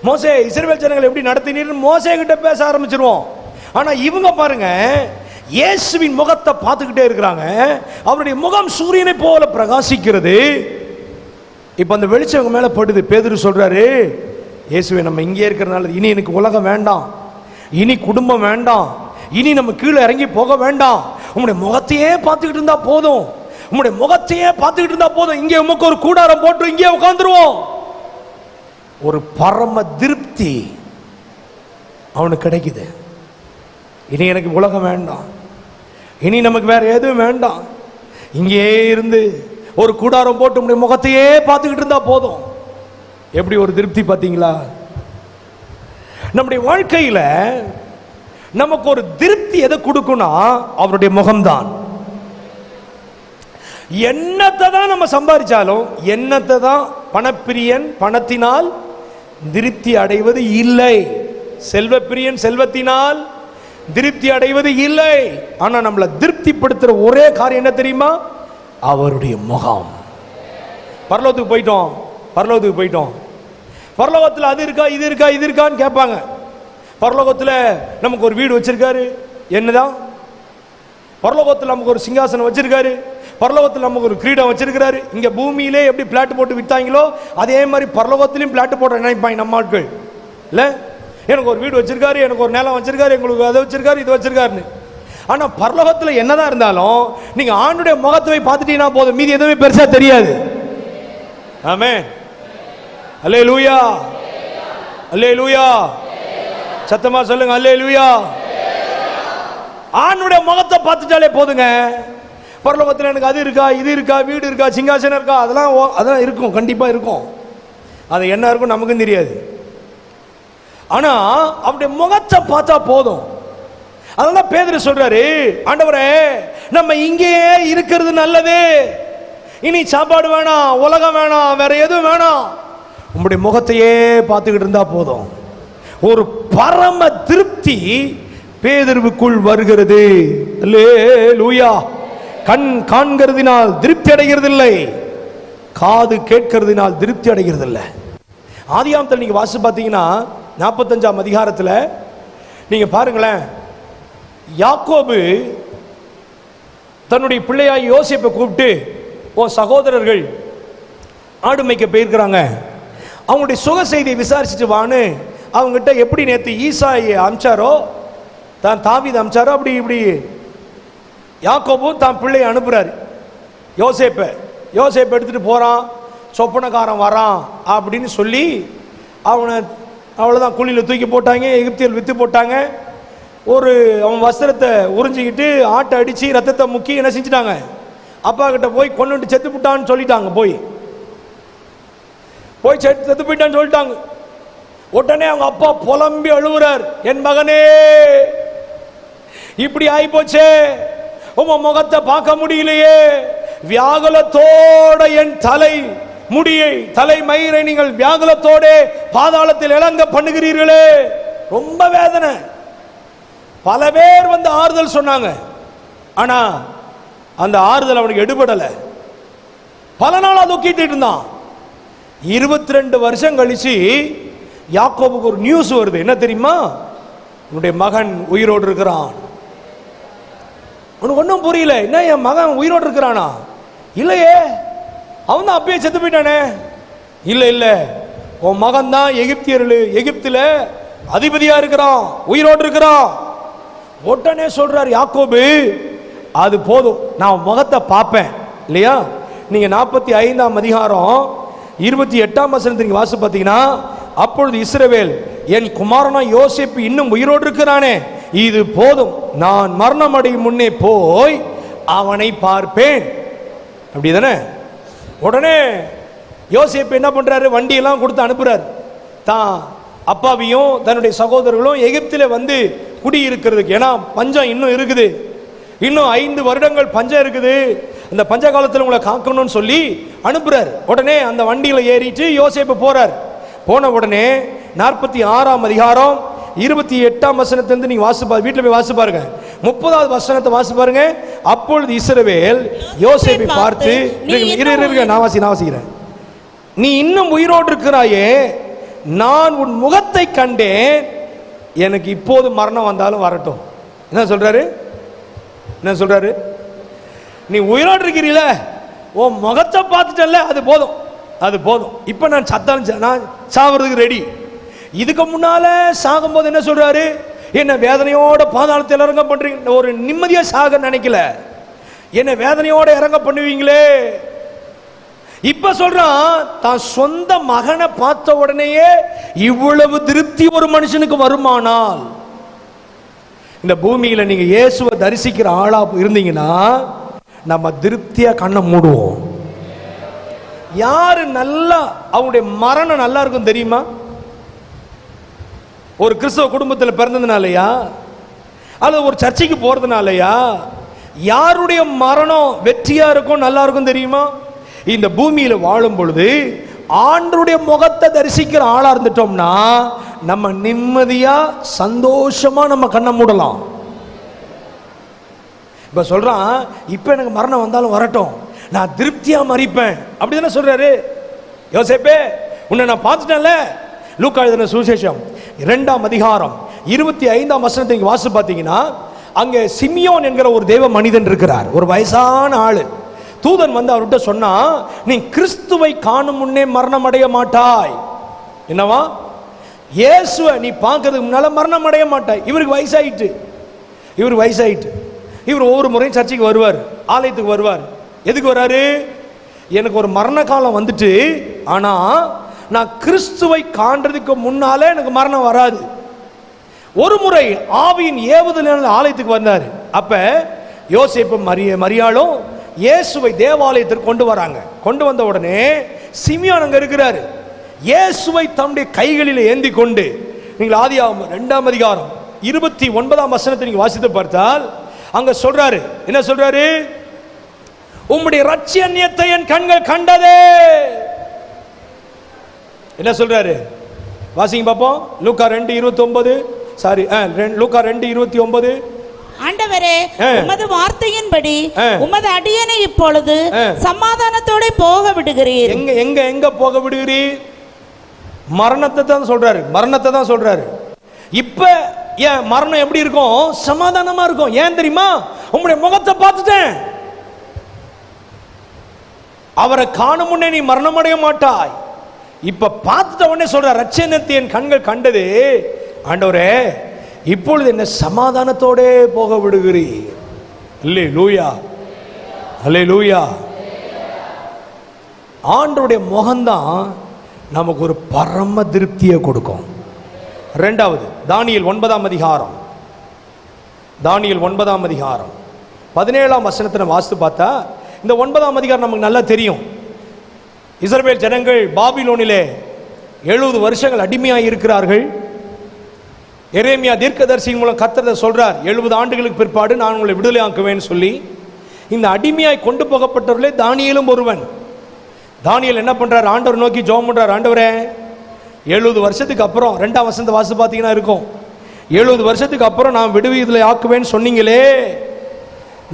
மோசே இஸ்ரவேல் ஜனங்களை எப்படி நடத்தினீர்? மோசே கிட்ட பேச ஆரம்பிச்சிருவோம். ஆனா இவங்க பாருங்க, இயேசுவின் முகத்தை பார்த்துக்கிட்டே இருக்கிறாங்க. அவருடைய முகம் சூரியனை போல பிரகாசிக்கிறது. இப்ப அந்த வெளிச்சம் மேல படுது. பேதுரு சொல்றாரு, இயேசுவே, நம்ம இங்கே இருக்கிறனால இனி எனக்கு உலகம் வேண்டாம், இனி குடும்பம் வேண்டாம், இனி நம்ம கீழே இறங்கி போக வேண்டாம். உங்களுடைய முகத்தையே பார்த்துக்கிட்டு இருந்தா போதும், உங்களுடைய முகத்தையே பார்த்துக்கிட்டு இருந்தா போதும். இங்கே உமக்கு ஒரு கூடாரம் போட்டு இங்கே உட்கார்ந்துருவோம். ஒரு பரம திருப்தி அவனுக்கு கிடைக்குது. இனி எனக்கு உலகம் வேண்டாம், இனி நமக்கு வேற எதுவும் வேண்டாம், இங்கே இருந்து ஒரு கூடாரம் போட்டு உங்களுடைய முகத்தையே பார்த்துக்கிட்டு இருந்தா போதும். எப்படி ஒரு திருப்தி பார்த்தீங்களா? நம்முடைய வாழ்க்கையில நமக்கு ஒரு திருப்தி எதை கொடுக்கும்னா அவருடைய முகம்தான். என்னத்தை தான் நம்ம சம்பாதிச்சாலும், என்னத்தை தான் பணப்பிரியன் பணத்தினால் திருப்தி அடைவது இல்லை, செல்வப்பிரியன் செல்வத்தினால் திருப்தி அடைவது இல்லை. ஆனா நம்மளை திருப்திப்படுத்துற ஒரே காரியம் என்ன தெரியுமா? அவருடைய முகம். பரலோகத்துக்கு போயிட்டோம், பரலோகத்துக்கு போயிட்டோம். பரலோகத்தில் அது இருக்கா இது இருக்கா இது இருக்கான்னு கேட்பாங்க. பரலோகத்தில் நமக்கு ஒரு வீடு வச்சிருக்காரு, என்னதான்? பரலோகத்தில் நமக்கு ஒரு சிங்காசனம் வச்சிருக்காரு, பரலோகத்தில் நமக்கு ஒரு கிரீடம் வச்சிருக்கிறாரு. இங்க பூமியிலே எப்படி பிளாட் போட்டு வித்தாங்களோ அதே மாதிரி பரலோகத்திலையும் பிளாட் போட்டு நினைப்பாங்க நம்ம ஆட்கள். இல்ல, எனக்கு ஒரு வீடு வச்சிருக்காரு, எனக்கு ஒரு நிலம் வச்சிருக்காரு, எங்களுக்கு அதை வச்சிருக்காரு இது வச்சிருக்காருன்னு. ஆனா பரலோகத்தில் என்னதான் இருந்தாலும் நீங்க ஆண்டுடைய முகத்தை பார்த்துட்டீங்கன்னா போதும், மீதி எதுவுமே பெருசா தெரியாது. ஆமென். அல்லேலூயா, அல்லேலூயா. சத்தமா சொல்லுங்க, அல்லேலூயா. ஆணுடைய முகத்தை பார்த்துட்டாலே போதுங்க. பரலோகத்தில் எனக்கு அது இருக்கா இது இருக்கா வீடு இருக்கா சிங்காசனம் இருக்கா அதெல்லாம் இருக்கும், கண்டிப்பா இருக்கும். அது என்ன இருக்கும் நமக்கும் தெரியாது. ஆனா அவருடைய முகத்தை பார்த்தா போதும். அதனால பேதுரு சொல்றாரு, ஆண்டவரே, நம்ம இங்கேயே இருக்கிறது நல்லது, இனி சாப்பாடு வேணாம், உலகம் வேணாம், வேற எதுவும் வேணாம், உங்களுடைய முகத்தையே பார்த்துக்கிட்டு இருந்தா போதும். ஒரு பரம திருப்தி பேதுருவுக்குள் வருகிறது. அல்லேலூயா. கண் காண்கிறதினால் திருப்தி அடைகிறது இல்லை, காது கேட்கிறதினால் திருப்தி அடைகிறது இல்லை. ஆதியாகமத்தில் நீங்க வாசி பார்த்தீங்கன்னா 45ஆம் அதிகாரத்தில் நீங்க பாருங்களேன், யாக்கோபு தன்னுடைய பிள்ளையாய் யோசேப்பை கூப்பிட்டு, உன் சகோதரர்கள் ஆடு மேய்க்க போயிருக்கிறாங்க, அவங்களுடைய சுக செய்தியை விசாரிச்சுட்டு வான்னு அவங்ககிட்ட எப்படி நேற்று ஈசாயை அமிச்சாரோ, தான் தாவீது அமிச்சாரோ, அப்படி இப்படி யாக்கோபு தான் பிள்ளையை அனுப்புறாரு. யோசேப்பை எடுத்துட்டு போறான், சொப்பனக்காரன் வரான் அப்படின்னு சொல்லி அவனை அவ்வளோதான் குழியில் தூக்கி போட்டாங்க. எகிப்தியர் வித்து போட்டாங்க. அவன் வஸ்திரத்தை உறிஞ்சிக்கிட்டு ஆட்டை அடித்து ரத்தத்தை முக்கி என்ன செஞ்சுட்டாங்க, அப்பா கிட்ட போய் கொண்டு செத்து விட்டான்னு சொல்லிட்டாங்க. போய் செத்து போயிட்டான்னு சொல்லிட்டாங்க. உடனே அவங்க அப்பா புலம்பி அழுவுறார், என் மகனே இப்படி ஆகி போச்சே, உங்க முகத்தை பார்க்க முடியலையே, வியாகுலத்தோட என் தலை மயிரை நீங்கள் வியாகுலத்தோட பாதாளத்தில் இளங்க பண்ணுகிறீர்களே. ரொம்ப வேதனை. பல பேர் வந்து ஆறுதல் சொன்னாங்க. ஆனா அந்த ஆறுதல் அவனுக்கு எடுபடலை. பல நாளா துக்கிட்டு இருந்தான். 22 வருஷம் கழிச்சு யாக்கோபுக்கு ஒரு நியூஸ் வருது. என்ன தெரியுமா? உன்னுடைய மகன் உயிரோடு இருக்கிறான். உனக்கு ஒன்றும் புரியல. என்ன, என் மகன் உயிரோடு இருக்கிறானா? இல்லையே, அவன் தான் அப்பயே செத்து போயிட்டானே. இல்ல உன் மகன் தான் எகிப்தில அதிபதியா இருக்கிறான், உயிரோடு இருக்கிறான். உடனே சொல்றார் யாக்கோபு, அது போதும், நான் முகத்தை பார்ப்பேன் இல்லையா? நீங்க 45ஆம் அதிகாரம் 28ஆம் வசனத்துக்கு வாசி பார்த்தீங்கன்னா, அப்பொழுது இஸ்ரவேல், என் குமாரனா யோசேப்பு இன்னும் உயிரோடு இருக்கிறானே, இது போதும், நான் மரணம் அடையும் முன்னே போய் அவனை பார்ப்பேன். அப்படிதானே? உடனே யோசேப்பு என்ன பண்றாரு, வண்டியெல்லாம் கொடுத்து அனுப்புறாரு. தான் அப்பாவையும் தன்னுடைய சகோதரர்களும் எகிப்தில் வந்து குடியிருக்கிறதுக்கு. ஏன்னா பஞ்சம் இன்னும் இருக்குது, இன்னும் 5 வருடங்கள் பஞ்சம் இருக்குது, அந்த பஞ்ச காலத்தில் உங்களை காக்கணும்னு சொல்லி அனுப்புறாரு. உடனே அந்த வண்டியில ஏறிட்டு யோசேப்பு போறார். போன உடனே 46ஆம் அதிகாரம் 28ஆம் வசனத்திலிருந்து நீங்க வீட்டில் போய் வாசி பாருங்க. 30வது வசனத்தை வாசி பாருங்க. அப்பொழுது இஸ்ரவேல் யோசேப்பை பார்த்து, நான் வாசிக்கிறேன், நீ இன்னும் உயிரோடு இருக்கிறாயே, நான் உன் முகத்தை கண்டேன், எனக்கு இப்போது மரணம் வந்தாலும் வரட்டும். என்ன சொல்றாரு? நீ உயிரோடு இருக்கிறீல, உன் முகத்தை பார்த்துட்டல, அது போதும். இப்ப நான் சாவறதுக்கு ரெடி. இதுக்கு முன்னால சாகும்போது என்ன சொல்றாரு, என்ன வேதனையோட பாதாளத்தில் இறங்க பண்றீங்க, ஒரு நிம்மதியா சாக நினைக்கல, என்ன வேதனையோட இறங்க பண்ணுவீங்களே. இப்ப சொல்றான், தான் சொந்த மகனை பார்த்த உடனேயே இவ்வளவு திருப்தி ஒரு மனுஷனுக்கு வருமானால், இந்த பூமியில நீங்க இயேசுவை தரிசிக்கிற ஆளா இருந்தீங்கன்னா நம்ம திருப்தியா கண்ணை மூடுவோம். யாரு நல்லா அவங்களுடைய மரணம் நல்லா இருக்கும் தெரியுமா? ஒரு கிறிஸ்தவ குடும்பத்தில் பிறந்ததுனாலயா, அல்லது ஒரு சர்ச்சைக்கு போறதுனாலயா? யாருடைய மரணம் வெற்றியா இருக்கும், நல்லா இருக்கும் தெரியுமா? இந்த பூமியில வாழும் பொழுது ஆண்டவருடைய முகத்தை தரிசிக்கிற ஆளா இருந்துட்டோம்னா நம்ம நிம்மதியா சந்தோஷமா நம்ம கண்ணை மூடலாம். இப்ப சொல்றான், இப்ப எனக்கு மரணம் வந்தாலும் வரட்டும், நான் திருப்தியா மரிப்பேன். அப்படிதானே சொல்றாரு யோசேப்பே, உன்னை நான் பார்த்துட்டேன்ல. லூக்கா எழுதின சுவிசேஷம் 2ஆம் அதிகாரம் 25ஆம் வசனத்தை வாசி பார்த்தீங்கன்னா, அங்கே சிமியோன் என்கிற ஒரு தேவ மனிதன் இருக்கிறார், ஒரு வயசான ஆளு. தூதன் வந்து அவர்கிட்ட சொன்னா, நீ கிறிஸ்துவை காணும் முன்னே மரணம் அடைய மாட்டாய். என்னவா? இயேசுவை நீ பார்க்கறதுக்கு முன்னால மரணம் அடைய மாட்டாய். இவருக்கு வயசாயிட்டு, இவர் ஒவ்வொரு முறையும் சர்ச்சைக்கு வருவார், ஆலயத்துக்கு வருவார். எதுக்கு வராரு? எனக்கு ஒரு மரண காலம் வந்துட்டு, ஆனா நான் கிறிஸ்துவை காண்றதுக்கு முன்னாலே எனக்கு மரணம் வராது. ஒரு முறை ஆவியின் ஏவுதல் ஆலயத்துக்கு வந்தார். அப்ப யோசேப்பு மரியாளும் இயேசுவை தேவாலயத்திற்கு கொண்டு வராங்க. கொண்டு வந்த உடனே சிமியோன் அங்க இருக்கிறாரு. இயேசுவை தம்முடைய கைகளில் ஏந்தி கொண்டு, நீங்கள் ஆதியாகமம் 2ஆம் அதிகாரம் 29ஆம் வசனத்தை நீங்க வாசித்து பார்த்தால் அங்க சொல்றாரு, என்ன சொல்றாரு? உம்முடைய இரட்சணியத்தை என் கண்கள் கண்டதே. என்ன சொல்றாரு? வாசிங்க பாப்போம். லூக்கா 2:29, லூக்கா 2:29. ஆண்டவரே, உமது வார்த்தையின்படி உமது அடியனை இப்பொழுது சமாதானத்தோட போக விடுகிறீர். எங்க போக விடுகிறீர்? மரணத்தை தான் சொல்றாரு. இப்ப ஏன் மரணம் எப்படி இருக்கும்? சமாதானமா இருக்கும். ஏன் தெரியுமா? உங்களுடைய முகத்தை பார்த்துட்டேன். அவரை காணும் முன்னே நீ மரணம் அடைய மாட்டாய். இப்ப பார்த்துட்ட உடனே சொல்ற, ரட்சணத்தை என் கண்கள் கண்டது, ஆண்டவரே இப்பொழுது என்ன சமாதானத்தோட போக விடுகிறீர். அல்லேலூயா, அல்லேலூயா. ஆண்டவருடைய முகம்தான் நமக்கு ஒரு பரம திருப்தியை கொடுக்கும். இரண்டாவது, தானியேல் 9ஆம் அதிகாரம், தானியேல் 9ஆம் அதிகாரம் 17ஆம் வசனத்தை வாசித்து பார்த்தா, இந்த 9ஆம் அதிகாரம் நமக்கு நல்லா தெரியும். இஸ்ரவேல் ஜனங்கள் பாபிலோனிலே 70 வருஷங்கள் அடிமையாக இருக்கிறார்கள். எரேமியா தீர்க்கதரிசியின் மூலம் கர்த்தர் சொல்றார், 70 ஆண்டுகளுக்கு பிற்பாடு நான் உங்களை விடுதலை ஆக்குவேன்னு சொல்லி. இந்த அடிமையாய் கொண்டு போகப்பட்டவர்களே தானியேலும் ஒருவன். தானியேல் என்ன பண்றார்? ஆண்டவர் நோக்கி ஜெபம் பண்றார், ஆண்டவரே 70 வருஷத்துக்கு அப்புறம், 2ஆம் வசனத்தை வாசித்து பார்த்தீங்கன்னா இருக்கும், 70 வருஷத்துக்கு அப்புறம் நான் விடுதலை ஆக்குவேன்னு சொன்னீங்களே,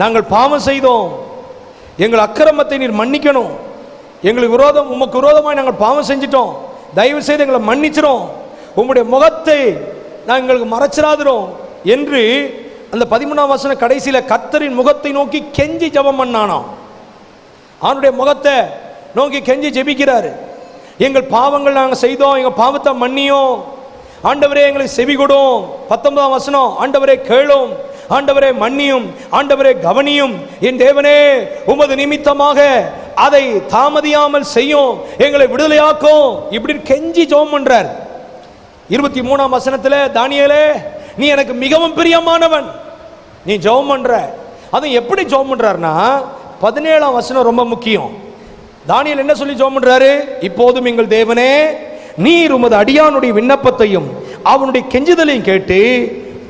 நாங்கள் பாவம் செய்தோம், எங்கள் அக்கிரமத்தை நீர் மன்னிக்கணும், எங்களுக்கு விரோதம், உமக்கு விரோதமாய் நாங்கள் பாவம் செஞ்சிட்டோம், தயவு செய்து எங்களை மன்னிச்சிரும், உம்முடைய முகத்தை நாங்களுக்கு மறைச்சிராதுரும் என்று அந்த 13ஆம் வசன கடைசியில கர்த்தரின் முகத்தை நோக்கி கெஞ்சி ஜெபம் பண்ணானாம். அவனுடைய முகத்தை நோக்கி கெஞ்சி ஜெபிக்கிறாரு. எங்கள் பாவங்கள் நாங்கள் செய்தோம், எங்கள் பாவத்தை மன்னியும், ஆண்டவரே எங்களுக்கு செவி கொடும். 19ஆம் வசனம், ஆண்டவரே கேளும், ஆண்டவரே மன்னியும், ஆண்டவரே கவனியும், என் தேவனே உமது நிமித்தமாக அதை தாமதியாமல் செய்யும், எங்களை விடுதலையாக்கும். இப்படி கெஞ்சி ஜெபம் பண்றார். 23ஆம் வசனத்துல, தானியேலே நீ எனக்கு மிகவும் பிரியமானவன், நீ ஜெபம் பண்ற. அது எப்படி ஜெபம் பண்றாருன்னா, 17ஆம் வசனம் ரொம்ப முக்கியம். தானியேல் என்ன சொல்லி ஜெபம் பண்றாரு? இப்போதும் எங்கள் தேவனே நீர் உமது அடியானுடைய விண்ணப்பத்தையும் அவனுடைய கெஞ்சுதலையும் கேட்டு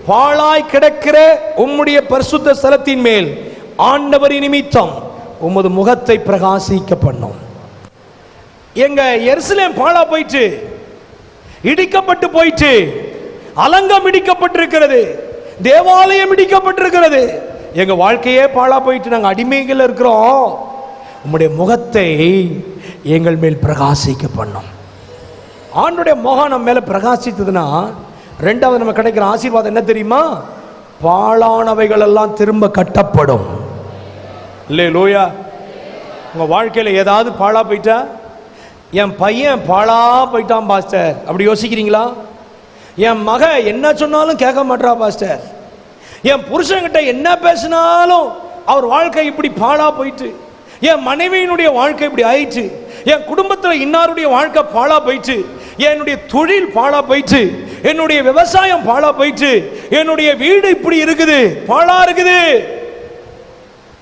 பாழாய் கிடக்கிற உம்முடைய பரிசுத்த ஸ்தலத்தின் மேல் ஆண்டவரின் நிமித்தம் உமது முகத்தை பிரகாசிக்க பண்ணும். எங்க எருசலேம் பாழா போயிட்டு, இடிக்கப்பட்டு போயிட்டு, அலங்கம் இடிக்கப்பட்டிருக்கிறது, தேவாலயம் இடிக்கப்பட்டிருக்கிறது, எங்க வாழ்க்கையே பாழா போயிட்டு, நாங்க அடிமைகள் இருக்கிறோம், உம்முடைய முகத்தை எங்கள் மேல் பிரகாசிக்க பண்ணும். ஆண்டுடைய முகம் நம்ம மேல பிரகாசித்ததுன்னா, ரெண்டாவது நம்ம கிடைக்கிற ஆசீர்வாதம் என்ன தெரியுமா? பாழானவைகள் எல்லாம் திரும்ப கட்டப்படும். அல்லேலூயா. உங்க வாழ்க்கையில ஏதாவது பாழா போயிட்டா, என் பையன் பாழா போயிட்டான் பாஸ்டர், அப்படி யோசிக்கிறீங்களா? என் மக என்ன சொன்னாலும் கேட்க மாட்டா பாஸ்டர், என் புருஷன்கிட்ட என்ன பேசினாலும் அவர் வாழ்க்கை இப்படி பாழா போயிட்டு, என் மனைவியினுடைய வாழ்க்கை இப்படி ஆயிடுச்சு, என் குடும்பத்தில் இன்னாருடைய வாழ்க்கை பாழா போயிட்டு, என்னுடைய தொழில் பாழா போயிட்டு, என்னுடைய விவசாயம் பாழா போயிட்டு, என்னுடைய வீடு இப்படி இருக்குது, பாழா இருக்குது.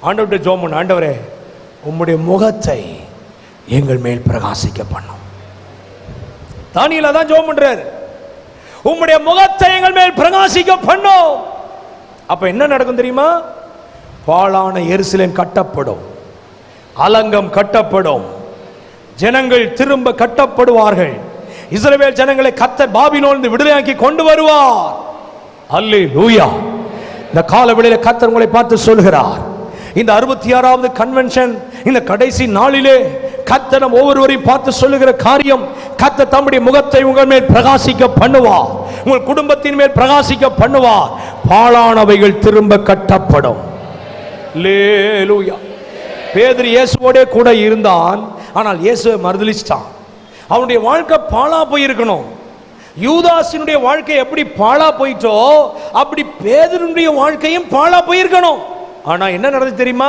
ஆண்டவர்கிட்ட ஜெபம் பண்ணு, ஆண்டவரே உம்முடைய முகத்தை எங்கள் மேல் பிரகாசிக்க பண்ணும். தானியேல் அதான் ஜெபம் பண்றார், உம்முடைய முகத்தை எங்கள் மேல் பிரகாசிக்க பண்ணும். அப்ப என்ன நடக்கும் தெரியுமா? பாழான எருசலேம் கட்டப்படும், அலங்கம் கட்டப்படும், ஜனங்கள் திரும்ப கட்டப்படுவார்கள். இஸ்ரவேல் ஜனங்களை கர்த்தர் பாபிலோனிலிருந்து விடுதலையாக்கி கொண்டு வருவார். அல்லேலூயா. இந்த காலவெளியில கர்த்தர் உங்களை பார்த்து சொல்கிறார், இந்த 66வது கன்வென்ஷன் இந்த கடைசி நாளிலே கர்த்தர் நம் ஒவ்வொருவரையும் பார்த்து சொல்லுகிற காரியம், கர்த்தர் தம்முடைய முகத்தை உங்கள் மேல் பிரகாசிக்க பண்ணுவார், உங்கள் குடும்பத்தின் மேல் பிரகாசிக்க பண்ணுவார், பாழானவைகள் திரும்ப கட்டப்படும். அல்லேலூயா. பேதுரு இயேசுவோடே கூட இருந்தான், ஆனால் இயேசுவை மறுதலிச்சிட்டான். அவனுடைய வாழ்க்கை பாழா போயிருக்கணும். யூதாசினுடைய வாழ்க்கை எப்படி பாழா போயிட்டோ அப்படி பேதுருடைய வாழ்க்கையும் பாழா போயிருக்கணும். ஆனா என்ன நடந்தது தெரியுமா?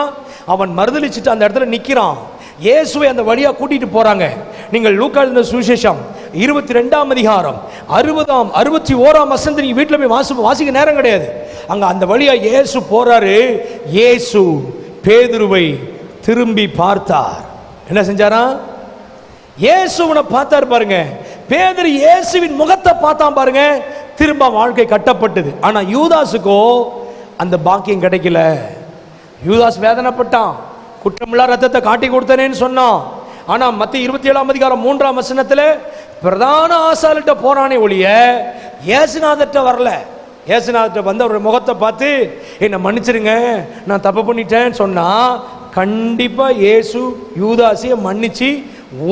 அவன் மறுதலிச்சிட்டு அந்த இடத்துல நிக்கிறான். இயேசுவை அந்த வழியா கூட்டிட்டு போறாங்க. நீங்கள் லூக்கா எழுதின சுவிசேஷம் 22ஆம் அதிகாரம் 60ஆம் 61ஆம் வசனத்தை நீங்க வீட்டில் போய் வாசிக்க நேரம் கிடையாது. அங்க அந்த வழியா இயேசு போறாரு. இயேசு பேதுருவை திரும்பி பார்த்தார். என்ன செஞ்சாரா? இயேசுவனை பார்த்தார் பாருங்க. பேதுரு இயேசுவின் முகத்தை பார்த்தான் பாருங்க. திரும்ப வாழ்க்கை கட்டப்பட்டது. ஆனா யூதாசுக்கோ அந்த பாக்கியம் கிடைக்கல. யூதாஸ் வேதனைப்பட்டான், குற்றமில்லா ரத்தத்தை காட்டி கொடுத்தனேன்னு சொன்னான். ஆனா மத்திய 27ஆம் அதிகாரம் 3ஆம் வசனத்துல பிரதான ஆசாரிட்ட போறானே ஒழிய இயேசுநாதர்ட்ட வரல. இயேசுநாதர்ட்ட வந்து அவருடைய முகத்தை பார்த்து என்னை மன்னிச்சிருங்க, நான் தப்பு பண்ணிட்டேன்னு சொன்னா கண்டிப்பா இயேசு யூதாசியை மன்னிச்சு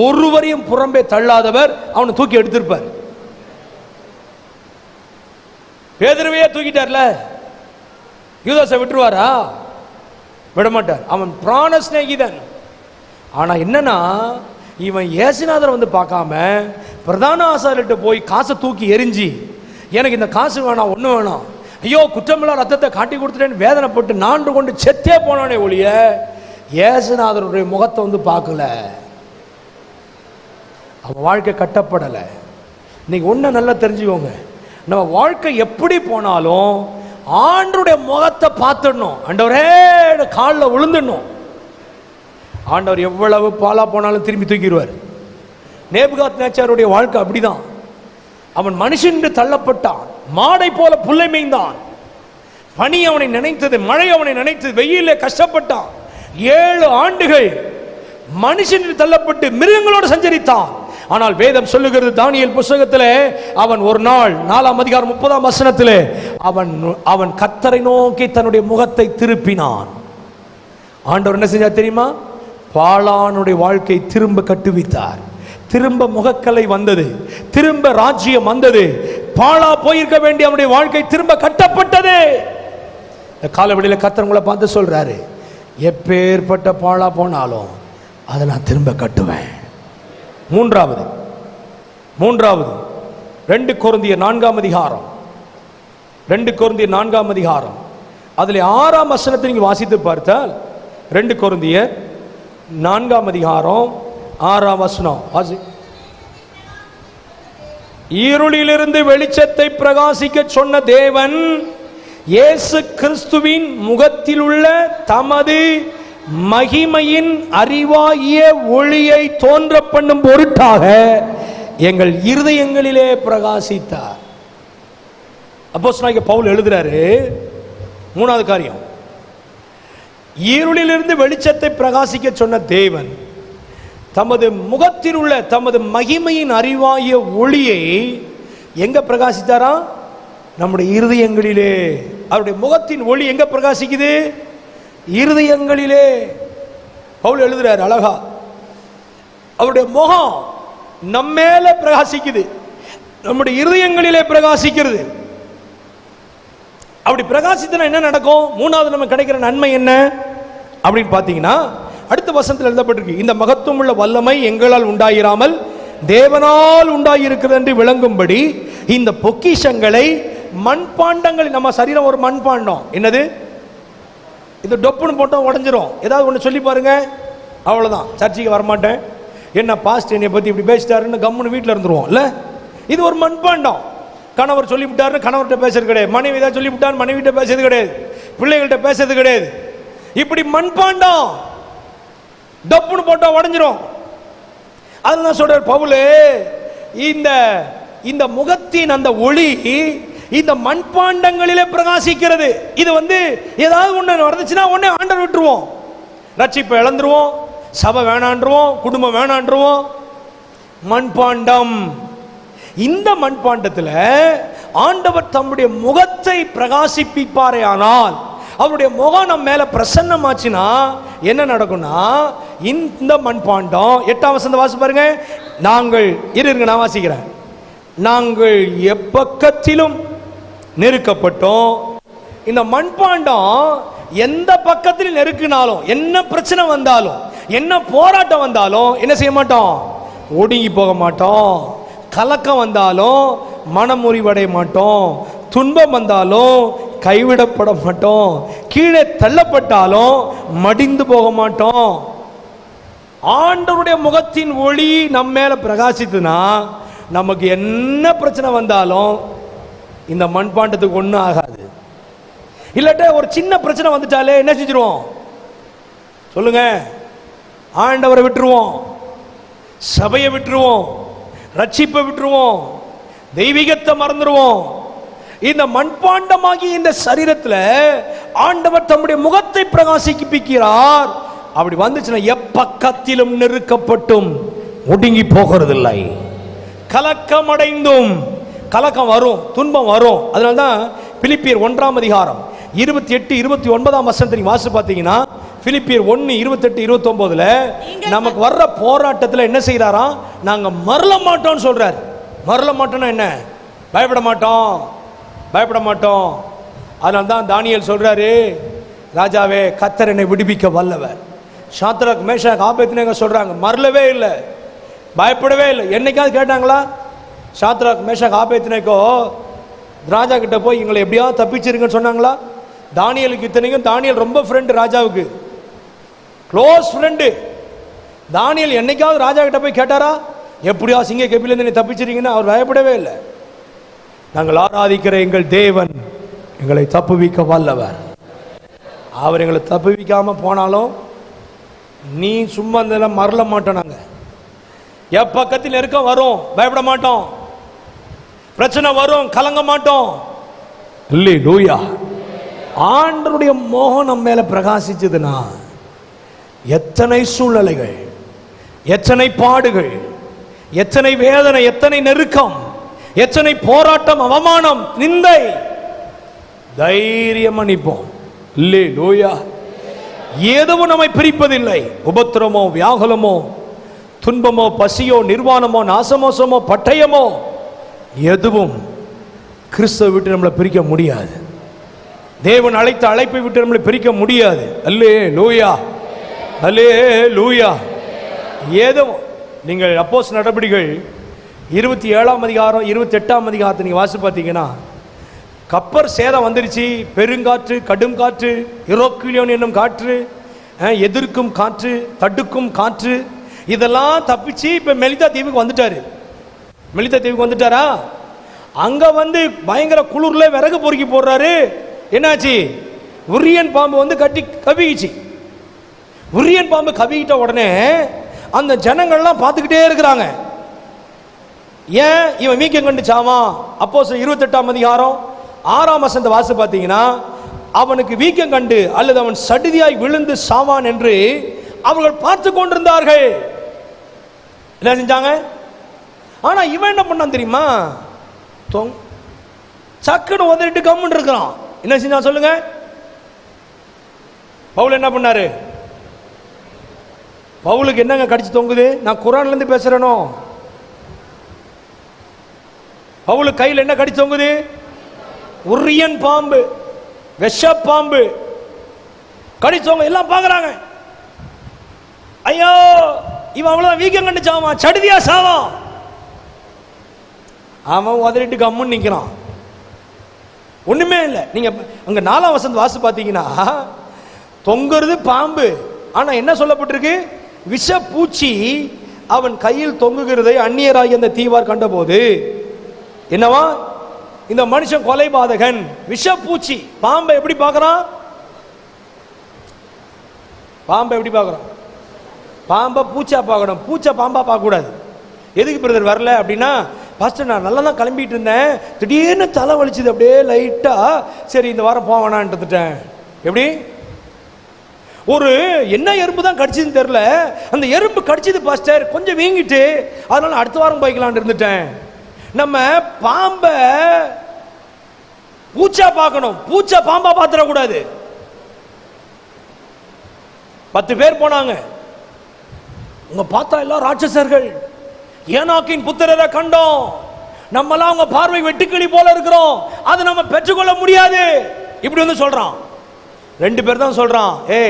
ஒருவரையும் புறம்பே தள்ளாதவர் அவனை தூக்கி எடுத்திருப்பார். பேதுருவையே தூக்கிட்டார்ல, யூதாசை விட்டுருவாரா? விட மாட்டார். அவன் பிராண சிநேகிதன். ஆனா என்னன்னா, இவன் இயேசுநாதரை வந்து பார்க்காம பிரதான ஆசாரியர்கிட்ட போய் காசை தூக்கி எரிஞ்சி, எனக்கு இந்த காசு வேணாம், ஒண்ணு வேணாம், ஐயோ குற்றமில்லா ரத்தத்தை காட்டி கொடுத்துட்டேன்னு வேதனைப்பட்டு நான்று கொண்டு செத்தே போனானே ஒழிய இயேசுநாதருடைய முகத்தை வந்து பார்க்கல. அவன் வாழ்க்கை கட்டப்படலை. இன்னைக்கு ஒன்று நல்லா தெரிஞ்சுக்கோங்க, நம்ம வாழ்க்கை எப்படி போனாலும் ஆண்டவருடைய முகத்தை பார்த்துடணும். ஆண்டவரே காலில் விழுந்துடணும். ஆண்டவர் எவ்வளவு பாலா போனாலும் திரும்பி தூக்கிடுவார். நேபுகாத் நேச்சாருடைய வாழ்க்கை அப்படிதான். அவன் மனுஷன் தள்ளப்பட்டான், மாடை போல புல்லை மேய்ந்தான். பனி அவனை நினைத்தது, மழை அவனை நினைத்தது, வெயிலே கஷ்டப்பட்டான். 7 ஆண்டுகள் மனுஷன் தள்ளப்பட்டு மிருகங்களோடு சஞ்சரித்தான். ஆனால் வேதம் சொல்லுகிறது, தானியேல் புத்தகத்திலே, அவன் ஒரு நாள் 4ஆம் அதிகாரம் 30ஆம் வசனத்திலே அவன் கர்த்தரை நோக்கி தன்னுடைய முகத்தை திருப்பினான். ஆண்டவர் என்ன செஞ்சார் தெரியுமா? பாலானுடைய வாழ்க்கை திரும்ப கட்டுவித்தார். திரும்ப முகக்கலை வந்தது, திரும்ப ராஜ்யம் வந்தது. பாலா போயிருக்க வேண்டிய அவனுடைய வாழ்க்கை திரும்ப கட்டப்பட்டது. காலவெளியில் கர்த்தர் உங்களை பார்த்து சொல்றாரு, எப்பேற்பட்ட பாலா போனாலும் அதை நான் திரும்ப கட்டுவேன். மூன்றாவது 2 கொரிந்தியர் 4ஆம் அதிகாரம், 2 கொரிந்தியர் 4ஆம் அதிகாரம், அதில் 6ஆம் வசனத்தை நீங்க வாசித்து பார்த்தால், 2 கொரிந்தியர் 4ஆம் அதிகாரம் 6ஆம் வசனம் வாசி. இருளிலிருந்து வெளிச்சத்தை பிரகாசிக்க சொன்ன தேவன் இயேசு கிறிஸ்துவின் முகத்தில் உள்ள தமது மகிமையின் அறிவாகிய ஒளியை தோன்ற பண்ணும் பொருட்டாக எங்கள் இருதயங்களிலே பிரகாசித்தார். அப்போஸ்தலனாகிய பவுல் எழுதுறாரு, 3வது காரியம், இருளிலிருந்து வெளிச்சத்தை பிரகாசிக்க சொன்ன தேவன் தமது முகத்தில் உள்ள தமது மகிமையின் அறிவாகிய ஒளியை எங்க பிரகாசித்தாரா? நம்முடைய இருதயங்களிலே. அவருடைய முகத்தின் ஒளி எங்க பிரகாசிக்குது? இருதயங்களிலே. பவுல் எழுதுறாரு அழகா, அவருடைய முகம் நம்ம மேல பிரகாசிக்குது, நம்முடைய இருதயங்களிலே பிரகாசிக்கிறது. அப்படி பிரகாசித்தனா என்ன நடக்கும்? 3வது நமக்கு கிடைக்கிற நன்மை என்ன அப்படின்னு பார்த்தீங்கன்னா, அடுத்த வசனத்தில் எழுதப்பட்டிருக்கு, இந்த மகத்துவம் உள்ள வல்லமை எங்களால் உண்டாயிராமல் தேவனால் உண்டாயிருக்கிறது என்று விளங்கும்படி இந்த பொக்கிஷங்களை மண்பாண்டங்கள். நம்ம சரீரம் ஒரு மண்பாண்டம். என்னது? இது டொப்புன்னு போட்டோம் உடஞ்சிரும். ஏதாவது ஒன்று சொல்லி பாருங்க, அவ்வளோதான், சர்ச்சைக்கு வரமாட்டேன், என்ன பாஸ்ட் என்னை பற்றி இப்படி பேசிட்டாருன்னு கம்முன்னு வீட்டில் இருந்துருவோம். இல்லை, இது ஒரு மண்பாண்டம். கணவர் சொல்லிவிட்டாருன்னு கணவர்கிட்ட பேசுறது கிடையாது, மனைவி தான் சொல்லிவிட்டார் மனைவிட்ட பேசுறது கிடையாது, பிள்ளைகள்கிட்ட பேசுறது கிடையாது. இப்படி மண்பாண்டம் டப்புன்னு போட்டா உடஞ்சிரும். அதெல்லாம் சொல்ற பவுல், இந்த முகத்தின் அந்த ஒளி இந்த மண்பாண்டங்களிலே பிரகாசிக்கிறது. இது ஏதாவது ஒண்ணு நடந்துச்சுன்னா உடனே ஆண்டவர் விட்டுருவோம், ரட்சிப்பை இழந்துருவோம், சபை வேணான்றுவோம், குடும்பம் வேணான்றுவோம். மண்பாண்டம். இந்த மண்பாண்டத்தில் ஆண்டவர் தம்முடைய முகத்தை பிரகாசிப்பிப்பாரே ஆனால், அவருடைய முகம் நம்ம மேல பிரசன்னமாச்சுன்னா என்ன நடக்கும்னா, இந்த மண்பாண்டம் 8ஆம் வசனம் வாசி பாருங்க. நாங்கள் இருங்க, நான் வாசிக்கிறேன். நாங்கள் எப்பக்கத்திலும் நெருக்கப்பட்டோம். இந்த மண்பாண்டம் எந்த பக்கத்தில் நெருக்கினாலும், என்ன பிரச்சனை வந்தாலும், என்ன போராட்டம் வந்தாலும் என்ன செய்ய மாட்டோம்? ஒடுங்கி போக மாட்டோம். கலக்கம் வந்தாலும் மனமுறிவடைய மாட்டோம். துன்பம் வந்தாலும் கைவிடப்பட மாட்டோம். கீழே தள்ளப்பட்டாலும் மடிந்து போக மாட்டோம். ஆண்டவருடைய முகத்தின் ஒளி நம்ம மேல பிரகாசித்துனா நமக்கு என்ன பிரச்சனை வந்தாலும் இந்த மண்பாண்டத்துக்கு ஒன்றும் ஆகாது. இல்லாட்ட ஒரு சின்ன பிரச்சனை வந்துட்டாலே என்ன செஞ்சிருவோம் சொல்லுங்க? ஆண்டவரை விட்டுருவோம், சபையை விட்டுருவோம், ரட்சிப்பை விட்டுருவோம், தெய்வீகத்தை மறந்துடுவோம். இந்த மண்பாண்டமாகி இந்த சரீரத்தில் ஆண்டவர் தம்முடைய முகத்தை பிரகாசிப்பிக்கிறார். அப்படி வந்துச்சுன்னா எப்பக்கத்திலும் நெருக்கப்பட்டும் ஒடுங்கி போகிறதில்லை. கலக்கம் அடைந்தும், கலக்கம் வரும், துன்பம் வரும். அதனால்தான் பிலிப்பியர் 1ஆம் அதிகாரம் 28-29 வசனத்தை வாசி பார்த்தீங்கன்னா, பிலிப்பியர் 1:28-29 நமக்கு வர்ற போராட்டத்தில் என்ன செய்யறாராம்? நாங்க மறல மாட்டோம்னு சொல்றாரு. மறல மாட்டோம்னா என்ன? பயப்பட மாட்டோம். பயப்பட மாட்டோம். அதனால தான் தானியேல் சொல்றாரு, ராஜாவே கர்த்தர் என்னை விடுவிக்க வல்லவர். சாத்ராக் மேஷாக் ஆபேத்நேகோ சொல்றாங்க, மறலவே இல்லை, பயப்படவே இல்லை. என்னைக்காவது கேட்டாங்களா? சாத்ராக் மேஷாக் ஆபேத்நேகோ ராஜா கிட்ட போய் எங்களை எப்படியாவது தப்பிச்சிருங்கன்னு சொன்னாங்களா? தானியலுக்கு இத்தனைக்கும் தானியல் ரொம்ப ஃப்ரெண்டு, ராஜாவுக்கு க்ளோஸ் ஃப்ரெண்டு. தானியல் என்னைக்காவது ராஜா கிட்ட போய் கேட்டாரா, எப்படியா சிங்க கெபிலேருந்து நீ தப்பிச்சிருக்கீங்கன்னு? அவர் பயப்படவே இல்லை. நாங்கள் ஆராதிக்கிற எங்கள் தேவன் எங்களை தப்புவிக்க வல்லவர். அவர் எங்களை தப்புவிக்காம போனாலும் நீ சும்மா இருந்தாலும் மறல மாட்டோம். நாங்கள் எப்பக்கத்தில் நெருக்கம் வரும், பயப்பட மாட்டோம். பிரச்சனை வரும், கலங்க மாட்டோம். அல்லேலூயா. ஆண்டவருடைய மோகம் நம்ம மேல பிரகாசிச்சதுன்னா எத்தனை சூழ்நிலைகள், எத்தனை பாடுகள், எத்தனை வேதனை, எத்தனை நெருக்கம், எத்தனை போராட்டம், அவமானம், நிந்தை, தைரியம் அணிப்போம். அல்லேலூயா. எதுவும் நம்மை பிரிப்பதில்லை. உபத்திரமோ, வியாகுலமோ, துன்பமோ, பசியோ, நிர்வாணமோ, நாசமோசமோ, பட்டயமோ, எதுவும் கிறிஸ்துவை விட்டு நம்மளை பிரிக்க முடியாது. தேவன் அழைத்த அழைப்பை விட்டு நம்மளை பிரிக்க முடியாது. அல்லேலூயா, அல்லேலூயா. ஏதோ நீங்கள் அப்போஸ்தலர் நடபடிகள் 27ஆம் அதிகாரம் 28ஆம் அதிகாரத்தை நீங்கள் வாசி பார்த்தீங்கன்னா, கப்பர் சேதம் வந்துருச்சு, பெருங்காற்று, கடும் காற்று, யூரோக்கிலியோன் என்னும் காற்று, எதிர்க்கும் காற்று, தடுக்கும் காற்று, இதெல்லாம் தப்பிச்சு இப்போ மெலிதா தீவுக்கு வந்துட்டாரு. மெலிதா தீவுக்கு வந்துட்டாரா? அங்க வந்து பயங்கர குளிர்ல விறகு பொறுக்கி போடுறாரு. என்னாச்சு? உரியன் பாம்பு வந்து கட்டி கவிச்சு. உரியன் பாம்பு கவிக்கிட்ட உடனே அந்த ஜனங்கள்லாம் பார்த்துக்கிட்டே இருக்கிறாங்க. ஏன் இவன் வீக்கம் கண்டு சாவான்? அப்போஸ்தலர் 28ஆம் அதிகாரம் 6ஆம் வசனத்தை வாசி பார்த்தீங்கன்னா, அவனுக்கு வீக்கம் கண்டு அல்லது அவன் சடிதியாய் விழுந்து சாவான் என்று அவர்கள் பார்த்து கொண்டிருந்தார்கள். என்ன செஞ்சாங்க? ஆனா இவன் என்ன பண்ணான் தெரியுமா? சக்குன்னு உதறிட்டு கம்முன்னு இருக்கிறான். என்ன செஞ்சா சொல்லுங்க? பவுல் என்ன பண்ணாரு? பவுலுக்கு என்னங்க கடிச்சு தொங்குது? நான் குர்ஆன்ல இருந்து பேசுறேனோ? பவுலுக்கு கையில் என்ன கடிச்சு தொங்குது? உரியன் பாம்பு, விஷ பாம்பு கடிச்சவங்க எல்லாம் பாக்குறாங்க. ஐயோ, இவன் அவ்வளவுதான் வீக்கம் கண்டு சாவான், சடுதியா சாவான். அவன் உதறிட்டு கம்முன்னு நிற்கிறான். ஒண்ணுமே இல்லை. நீங்க அங்க 4ஆம் வசனத்தை வாசி பார்த்தீங்கன்னா, தொங்குறது பாம்பு, ஆனா என்ன சொல்லப்பட்டிருக்கு? விஷ பூச்சி அவன் கையில் தொங்குகிறதை அந்நியராகி அந்த தீவார் கண்டபோது என்னவா? இந்த மனுஷன் கொலைபாதகன். விஷ பூச்சி பாம்பை எப்படி பார்க்கறான்? பாம்பை எப்படி பார்க்கறான்? பாம்பை பூச்சா பார்க்கணும், பூச்சா பாம்பா பார்க்க கூடாது. எதுக்கு பிரதர் வரல அப்படின்னா, பாஸ்டர் நான் நல்லா தான் கிளம்பிட்டு இருந்தேன், திடீர்னு தலை வலிச்சுது அப்படியே லைட்டா, சரி இந்த வாரம் போவானான்னு இருந்துட்டேன். எப்படி? ஒரு என்ன எறும்பு தான் கடிச்சதுன்னு தெரியல, அந்த எறும்பு கடிச்சது பாஸ்டர் கொஞ்சம் வீங்கிட்டு, அதனால அடுத்த வாரம் போய்க்கலான்னு இருந்துட்டேன். நம்ம பாம்பை பூச்சா பார்க்கணும், பூச்சா பாம்பா பார்த்துடக்கூடாது. 10 பேர் போனாங்க. உங்க பார்த்தா எல்லாம் ராட்சசர்கள், ஏனாக்கின் புத்திரரை கண்டோம், நம்மலாம் அவங்க பார்வை வெட்டுக்கிளி போல இருக்கிறோம், அது நம்ம பெற்றுக்கொள்ள முடியாது இப்படி வந்து சொல்றான். 2 பேர் தான் சொல்றான், ஏ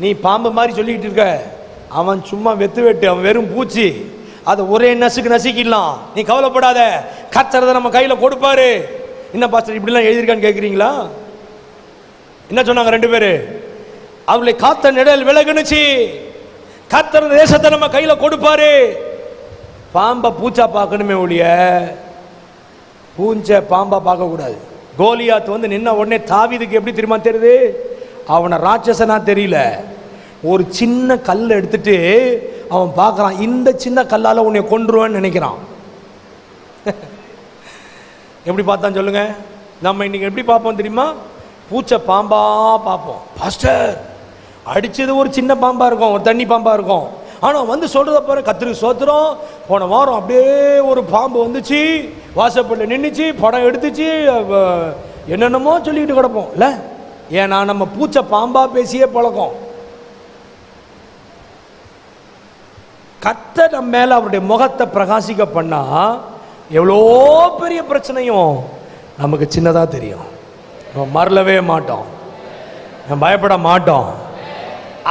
நீ பாம்பு மாதிரி சொல்லிக்கிட்டு இருக்க, அவன் சும்மா வெட்டு, அவன் வெறும் பூச்சி, அதை ஒரே நசுக்கிடலாம், நீ கவலைப்படாத, கர்த்தர் நம்ம கையில கொடுப்பாரு. என்ன பாஸ்டர் இப்படிலாம் எழுதியிருக்கான்னு கேட்குறீங்களா? என்ன சொன்னாங்க 2 பேரு? அவளை காத்த நிழல் விலகுனுச்சு, கர்த்தர் தேசத்தை நம்ம கையில கொடுப்பாரு. பாம்பை பூச்சா பார்க்கணுமே ஒழிய பூஞ்ச பாம்பா பார்க்க கூடாது. கோலியாத் வந்து நின்ன உடனே தாவீதுக்கு எப்படி தெரியுமா தெரியுது? அவனை ராட்சசனா தெரியல, ஒரு சின்ன கல் எடுத்துட்டு அவன் பார்க்கறான், இந்த சின்ன கல்லால உன்னை கொன்றுவேன்னு நினைக்கிறான். எப்படி பார்த்தான் சொல்லுங்க? நம்ம இன்னைக்கு எப்படி பார்ப்போம் தெரியுமா? பூச்ச பாம்பா பார்ப்போம். பாஸ்டர் அடிச்சது ஒரு சின்ன பாம்பா இருக்கும், ஒரு தண்ணி பாம்பா இருக்கும், ஆனா வந்து சொல்றத பாரு, கத்திரிக்கு சோத்திரம், போன வாரம் அப்படியே ஒரு பாம்பு வந்துச்சு, வாசப்படில் நின்றுச்சு, படம் எடுத்துச்சு, என்னென்னமோ சொல்லிட்டு கிடப்போம் இல்ல? ஏன்னா நம்ம பூச்ச பாம்பா பேசியே பழக்கம். கர்த்தர் நம்ம மேல அவருடைய முகத்தை பிரகாசிக்க பண்ணா எவ்வளோ பெரிய பிரச்சனையும் நமக்கு சின்னதாக தெரியும். நம்ம மறலவே மாட்டோம், நம்ம பயப்பட மாட்டோம்.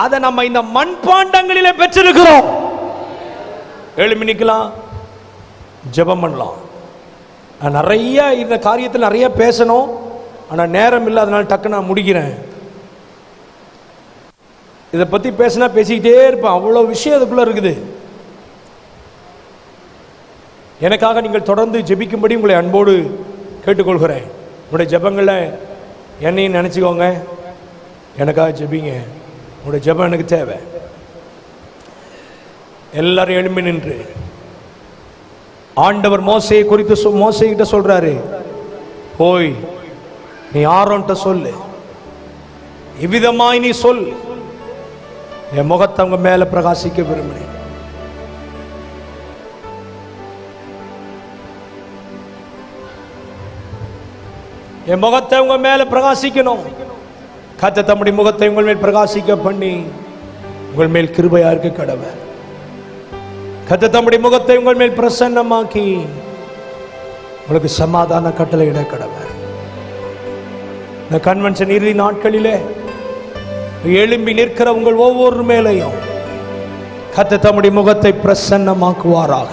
அதை நம்ம இந்த மண்பாண்டங்களிலே பெற்றிருக்கிறோம். எழுப்பி நிற்கலாம், ஜெபம் பண்ணலாம். நான் நிறைய இந்த காரியத்தில் நிறைய பேசணும், ஆனால் நேரம் இல்லை, அதனால டக்கு நான் முடிக்கிறேன். இதை பற்றி பேசினா பேசிக்கிட்டே இருப்பேன், அவ்வளோ விஷயம் அதுக்குள்ளே இருக்குது. எனக்காக நீங்கள் தொடர்ந்து ஜெபிக்கும்படி உங்களை அன்போடு கேட்டுக்கொள்கிறேன். உங்களுடைய ஜெபங்களை என்னையும் நினச்சிக்கோங்க, எனக்காக ஜெபிங்க. உங்களுடைய ஜெபம் எனக்கு தேவை. எல்லாரும் எழும்பி நின்று ஆண்டவர் மோசையை குறித்து மோசைகிட்ட சொல்றாரு, போய் நீ ஆரோன்ட்ட சொல்லு, இவ்விதமாய் நீ சொல், என் முகத்தை அவங்க மேல பிரகாசிக்க விரும்பினேன். என் முகத்தை உங்க மேல பிரகாசிக்கணும். கர்த்தர் தம்முடைய முகத்தை உங்கள் மேல் பிரகாசிக்க பண்ணி உங்கள் மேல் கிருபையா இருக்க கடவர். கர்த்தர் தம்முடைய முகத்தை உங்கள் மேல் பிரசன்னமாக்கி உங்களுக்கு சமாதான கட்டளை இட கடவர். இந்த கன்வென்ஷன் இறுதி நாட்களிலே எழும்பி நிற்கிற உங்கள் ஒவ்வொரு மேலையும் கர்த்தர் தம்முடைய முகத்தை பிரசன்னமாக்குவாராக.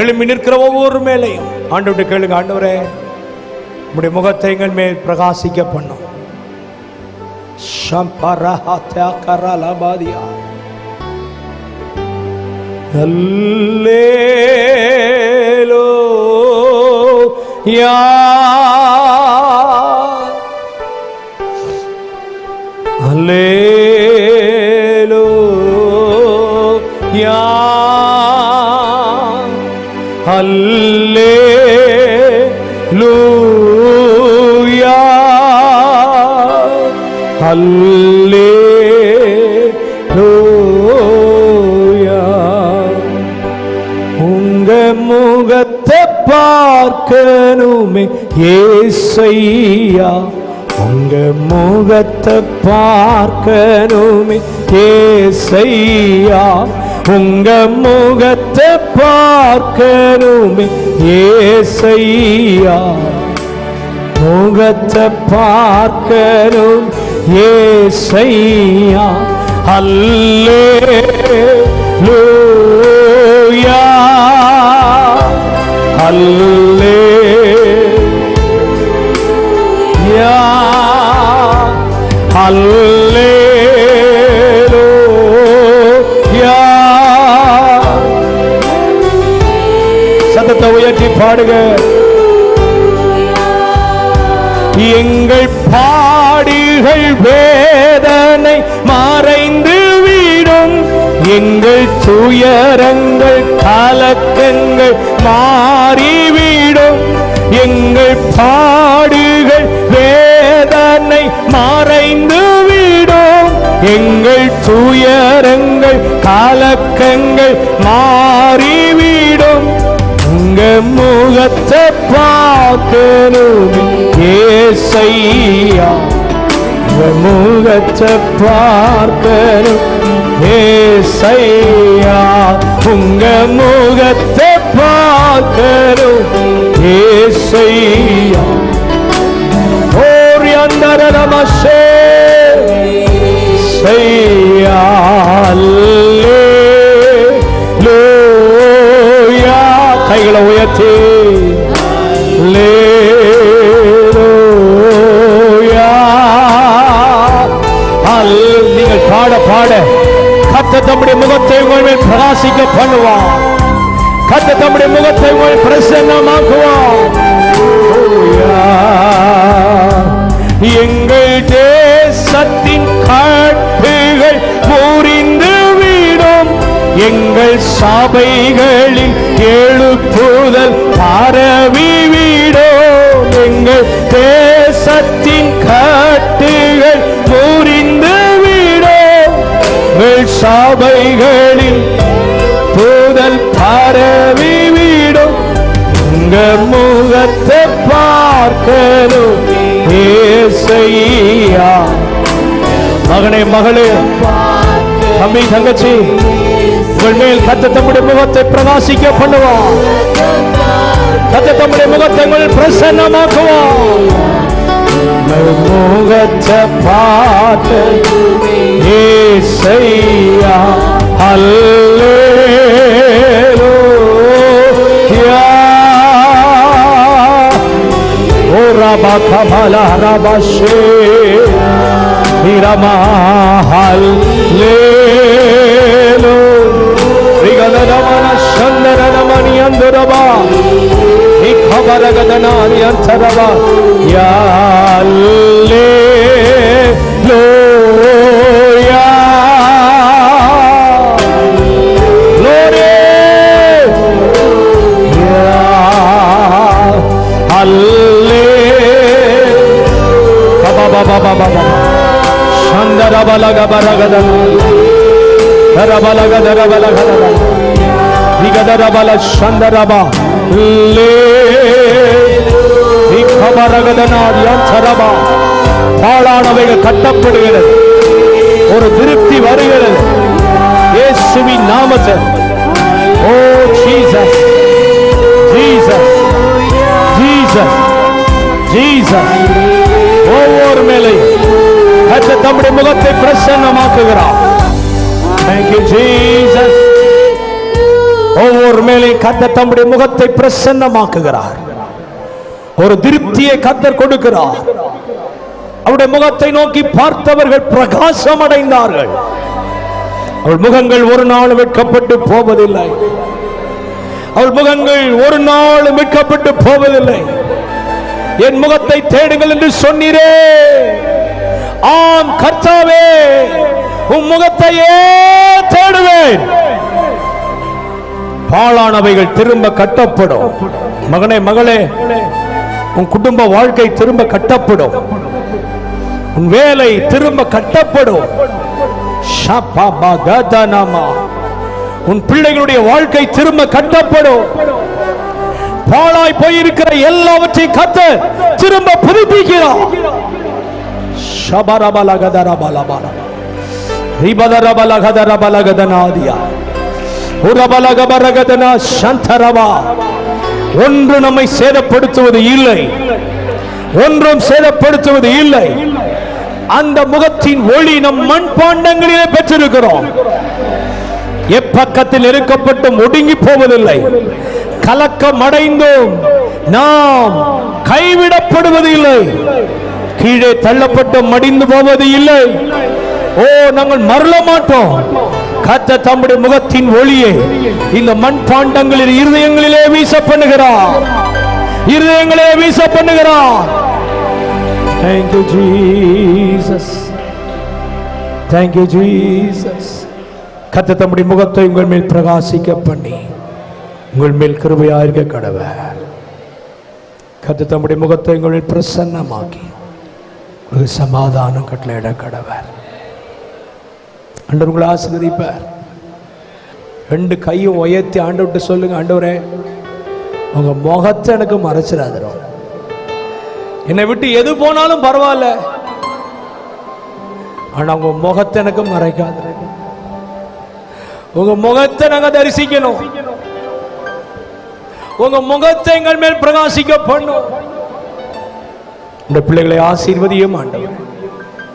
எழும்பி நிற்கிற ஒவ்வொரு மேலையும் ஆண்டவர்கிட்ட கேளுங்க, ஆண்டவரே உம்முடைய முகத்தை எங்கள் மேல் பிரகாசிக்க பண்ணும். அல்லேலூயா அல்லேலூயா அல்லேலூயா அல்லேலூயா. உங்க முகத்தை பார்க்கணுமே ஏசையா, உங்க முகத்தை பார்க்கணுமே ஏசையா, உங்க முகத்தை பார்க்கணுமே ஏசையா, முகத்தை பார்க்கணும் ஏசையா. அல்லேலூயா அல்லேலூயா அல்லேலூயா. சத்தத்தை உயர்த்தி பாடுங்க. எங்கள் பாடுகள் வேதனை மறைந்து விடும், எங்கள் துயரங்கள் கலக்கங்கள் மாறிவிடும். எங்கள் பாடுகள் வேதனை மறைந்து விடும், எங்கள் துயரங்கள் கலக்கங்கள் மாறிவிடும். உங்க முகத்தை பார்க்கணும் ஏசையா, உங்க முகத்தை பார்க்கணும் ஏசையா, உங்க முகத்தை பார்க்கணும் ஏசையா. ஓரி அந்தர நமசே சையா அல்லேலூயா. கைகளை உயர்த்தி அல்லேலூயா. நீங்கள் பாட பாட கர்த்தர் தம்முடைய முகத்தை உங்கள் மேல் பிரகாசிக்க பண்ணுவார். கர்த்தர் தம்முடைய முகத்தை உங்கள் பிரசன்னமாக்குவார். எங்கள் தேசத்தின் கட்டுகள் முறிந்து விடும், எங்கள் சபைகளில் எழுப்புதல் பரவிவிடும். எங்கள் தேசத்தின் கட்டுகள் முறிந்து விடும், எங்கள் சபைகளில் புதல் பரவிவிடும். உங்க முகத்தை பார்க்கணும் ஏசையா. மகனே மகளே தம்பி தங்கச்சி, உங்கள் மேல் கர்த்தர் தம்முடைய முகத்தை பிரகாசிக்க பண்ணுவார். கர்த்தர் தம்முடைய முகத்தை உங்கள் பிரசன்னமாக்குவார். முகத்தை பார்த்து ஏசையா அல்லேலூயா. ஓ ரபா கமலா ரபாஷே இரமா அல்லேலூயா. ரிகதரமன சந்தரமணி அந்தரபா இக்கபரகதனாரி அந்தரபா யா அல்லேலூயா. glory யா அல்லேலூயா. baba baba baba சந்தரபலகபரகதன ரபலகதரபலகதன விகதரபல சந்தரபா லே விகபரகதனாரி அந்தரபா. பாழானவைகள் கட்டப்படுகிறது, ஒரு திருப்தி வருகிறது இயேசுவின் நாமத்தில். ஓ ஜீசஸ் ஜீசஸ் ஜீசஸ் ஜீசஸ். ஒவ்வொரு மேலையும் கர்த்தர் தம்முடைய முகத்தை பிரசன்னமாக்குகிறார். Thank you Jesus. ஒவ்வொரு மேலையும் கர்த்தர் தம்முடைய முகத்தை பிரசன்னமாக்குகிறார். ஒரு திருப்தியை கர்த்தர் கொடுக்கிறார். அவருடைய முகத்தை நோக்கி பார்த்தவர்கள் பிரகாசம் அடைந்தார்கள். அவள் முகங்கள் ஒரு நாள் வெட்கப்பட்டு போவதில்லை. அவள் முகங்கள் ஒரு நாள் வெட்கப்பட்டு போவதில்லை. என் முகத்தை தேடுங்கள் என்று சொன்னீரே. ஆம் கர்த்தாவே, உம் முகத்தையே தேடுவேன். பாழானவைகள் திரும்ப கட்டப்படும். மகனே மகளே, உன் குடும்ப வாழ்க்கை திரும்ப கட்டப்படும். உன் வேலை திரும்ப கட்டப்படும். உன் பிள்ளைகளுடைய வாழ்க்கை திரும்ப கட்டப்படும். பாழாய் போயிருக்கிற எல்லாவற்றையும் கர்த்தர் திரும்ப புதுப்பிக்கிறார். ஷபரபலகதரபலபல ரிபதரபலகதரபலகதனாதியா உரபலகபரகதனா சந்தரவா. ஒன்று நம்மை சேதப்படுத்துவது இல்லை, ஒன்றும் சேதப்படுத்துவது இல்லை. அந்த முகத்தின் ஒளி நம் மண்பாண்டங்களிலே பெற்றிருக்கிறோம். எப்பக்கத்தில் இருக்கப்பட்டும் ஒடுங்கி போவதில்லை. கலக்கம் அடைந்தோம் நாம் கைவிடப்படுவது இல்லை. கீழே தள்ளப்பட்டு மடிந்து போவது இல்லை. ஓ, நாங்கள் மறல மாட்டோம். கர்த்தர் தம்முடைய முகத்தின் ஒளியை இந்த மண்பாண்டங்களின் இருதயங்களிலே வீச பண்ணுகிறார். இருதயங்களே வீச பண்ணுகிறார். Thank you Jesus. Thank you Jesus. கர்த்தர் தம்முடைய முகத்தை உங்கள் மேல் பிரகாசிக்க பண்ணி உங்கள் மேல் கிருபையாக இருக்க கடவர். கர்த்தர் தம்முடைய முகத்தை உங்கள் மேல் பிரசன்னமாக்கி ஒரு சமாதானம் கட்டளையிட கடவர். ஆண்டவர் உங்களை ஆசீர்வதிப்பார். ரெண்டு கையும் உயர்த்தி ஆண்டவர்கிட்ட சொல்லுங்க, ஆண்டவரே உங்க முகத்தை எனக்கு மறைச்சிடாதோ. என்னை விட்டு எது போனாலும் பரவாயில்ல, ஆனா உங்க முகத்தை எனக்கு மறைக்காத. உங்க முகத்தை நாங்க தரிசிக்கணும். உங்க முகத்தை எங்கள் மேல் பிரகாசிக்க பண்ணும். இந்த பிள்ளைகளை ஆசீர்வதியும் ஆண்டவர்.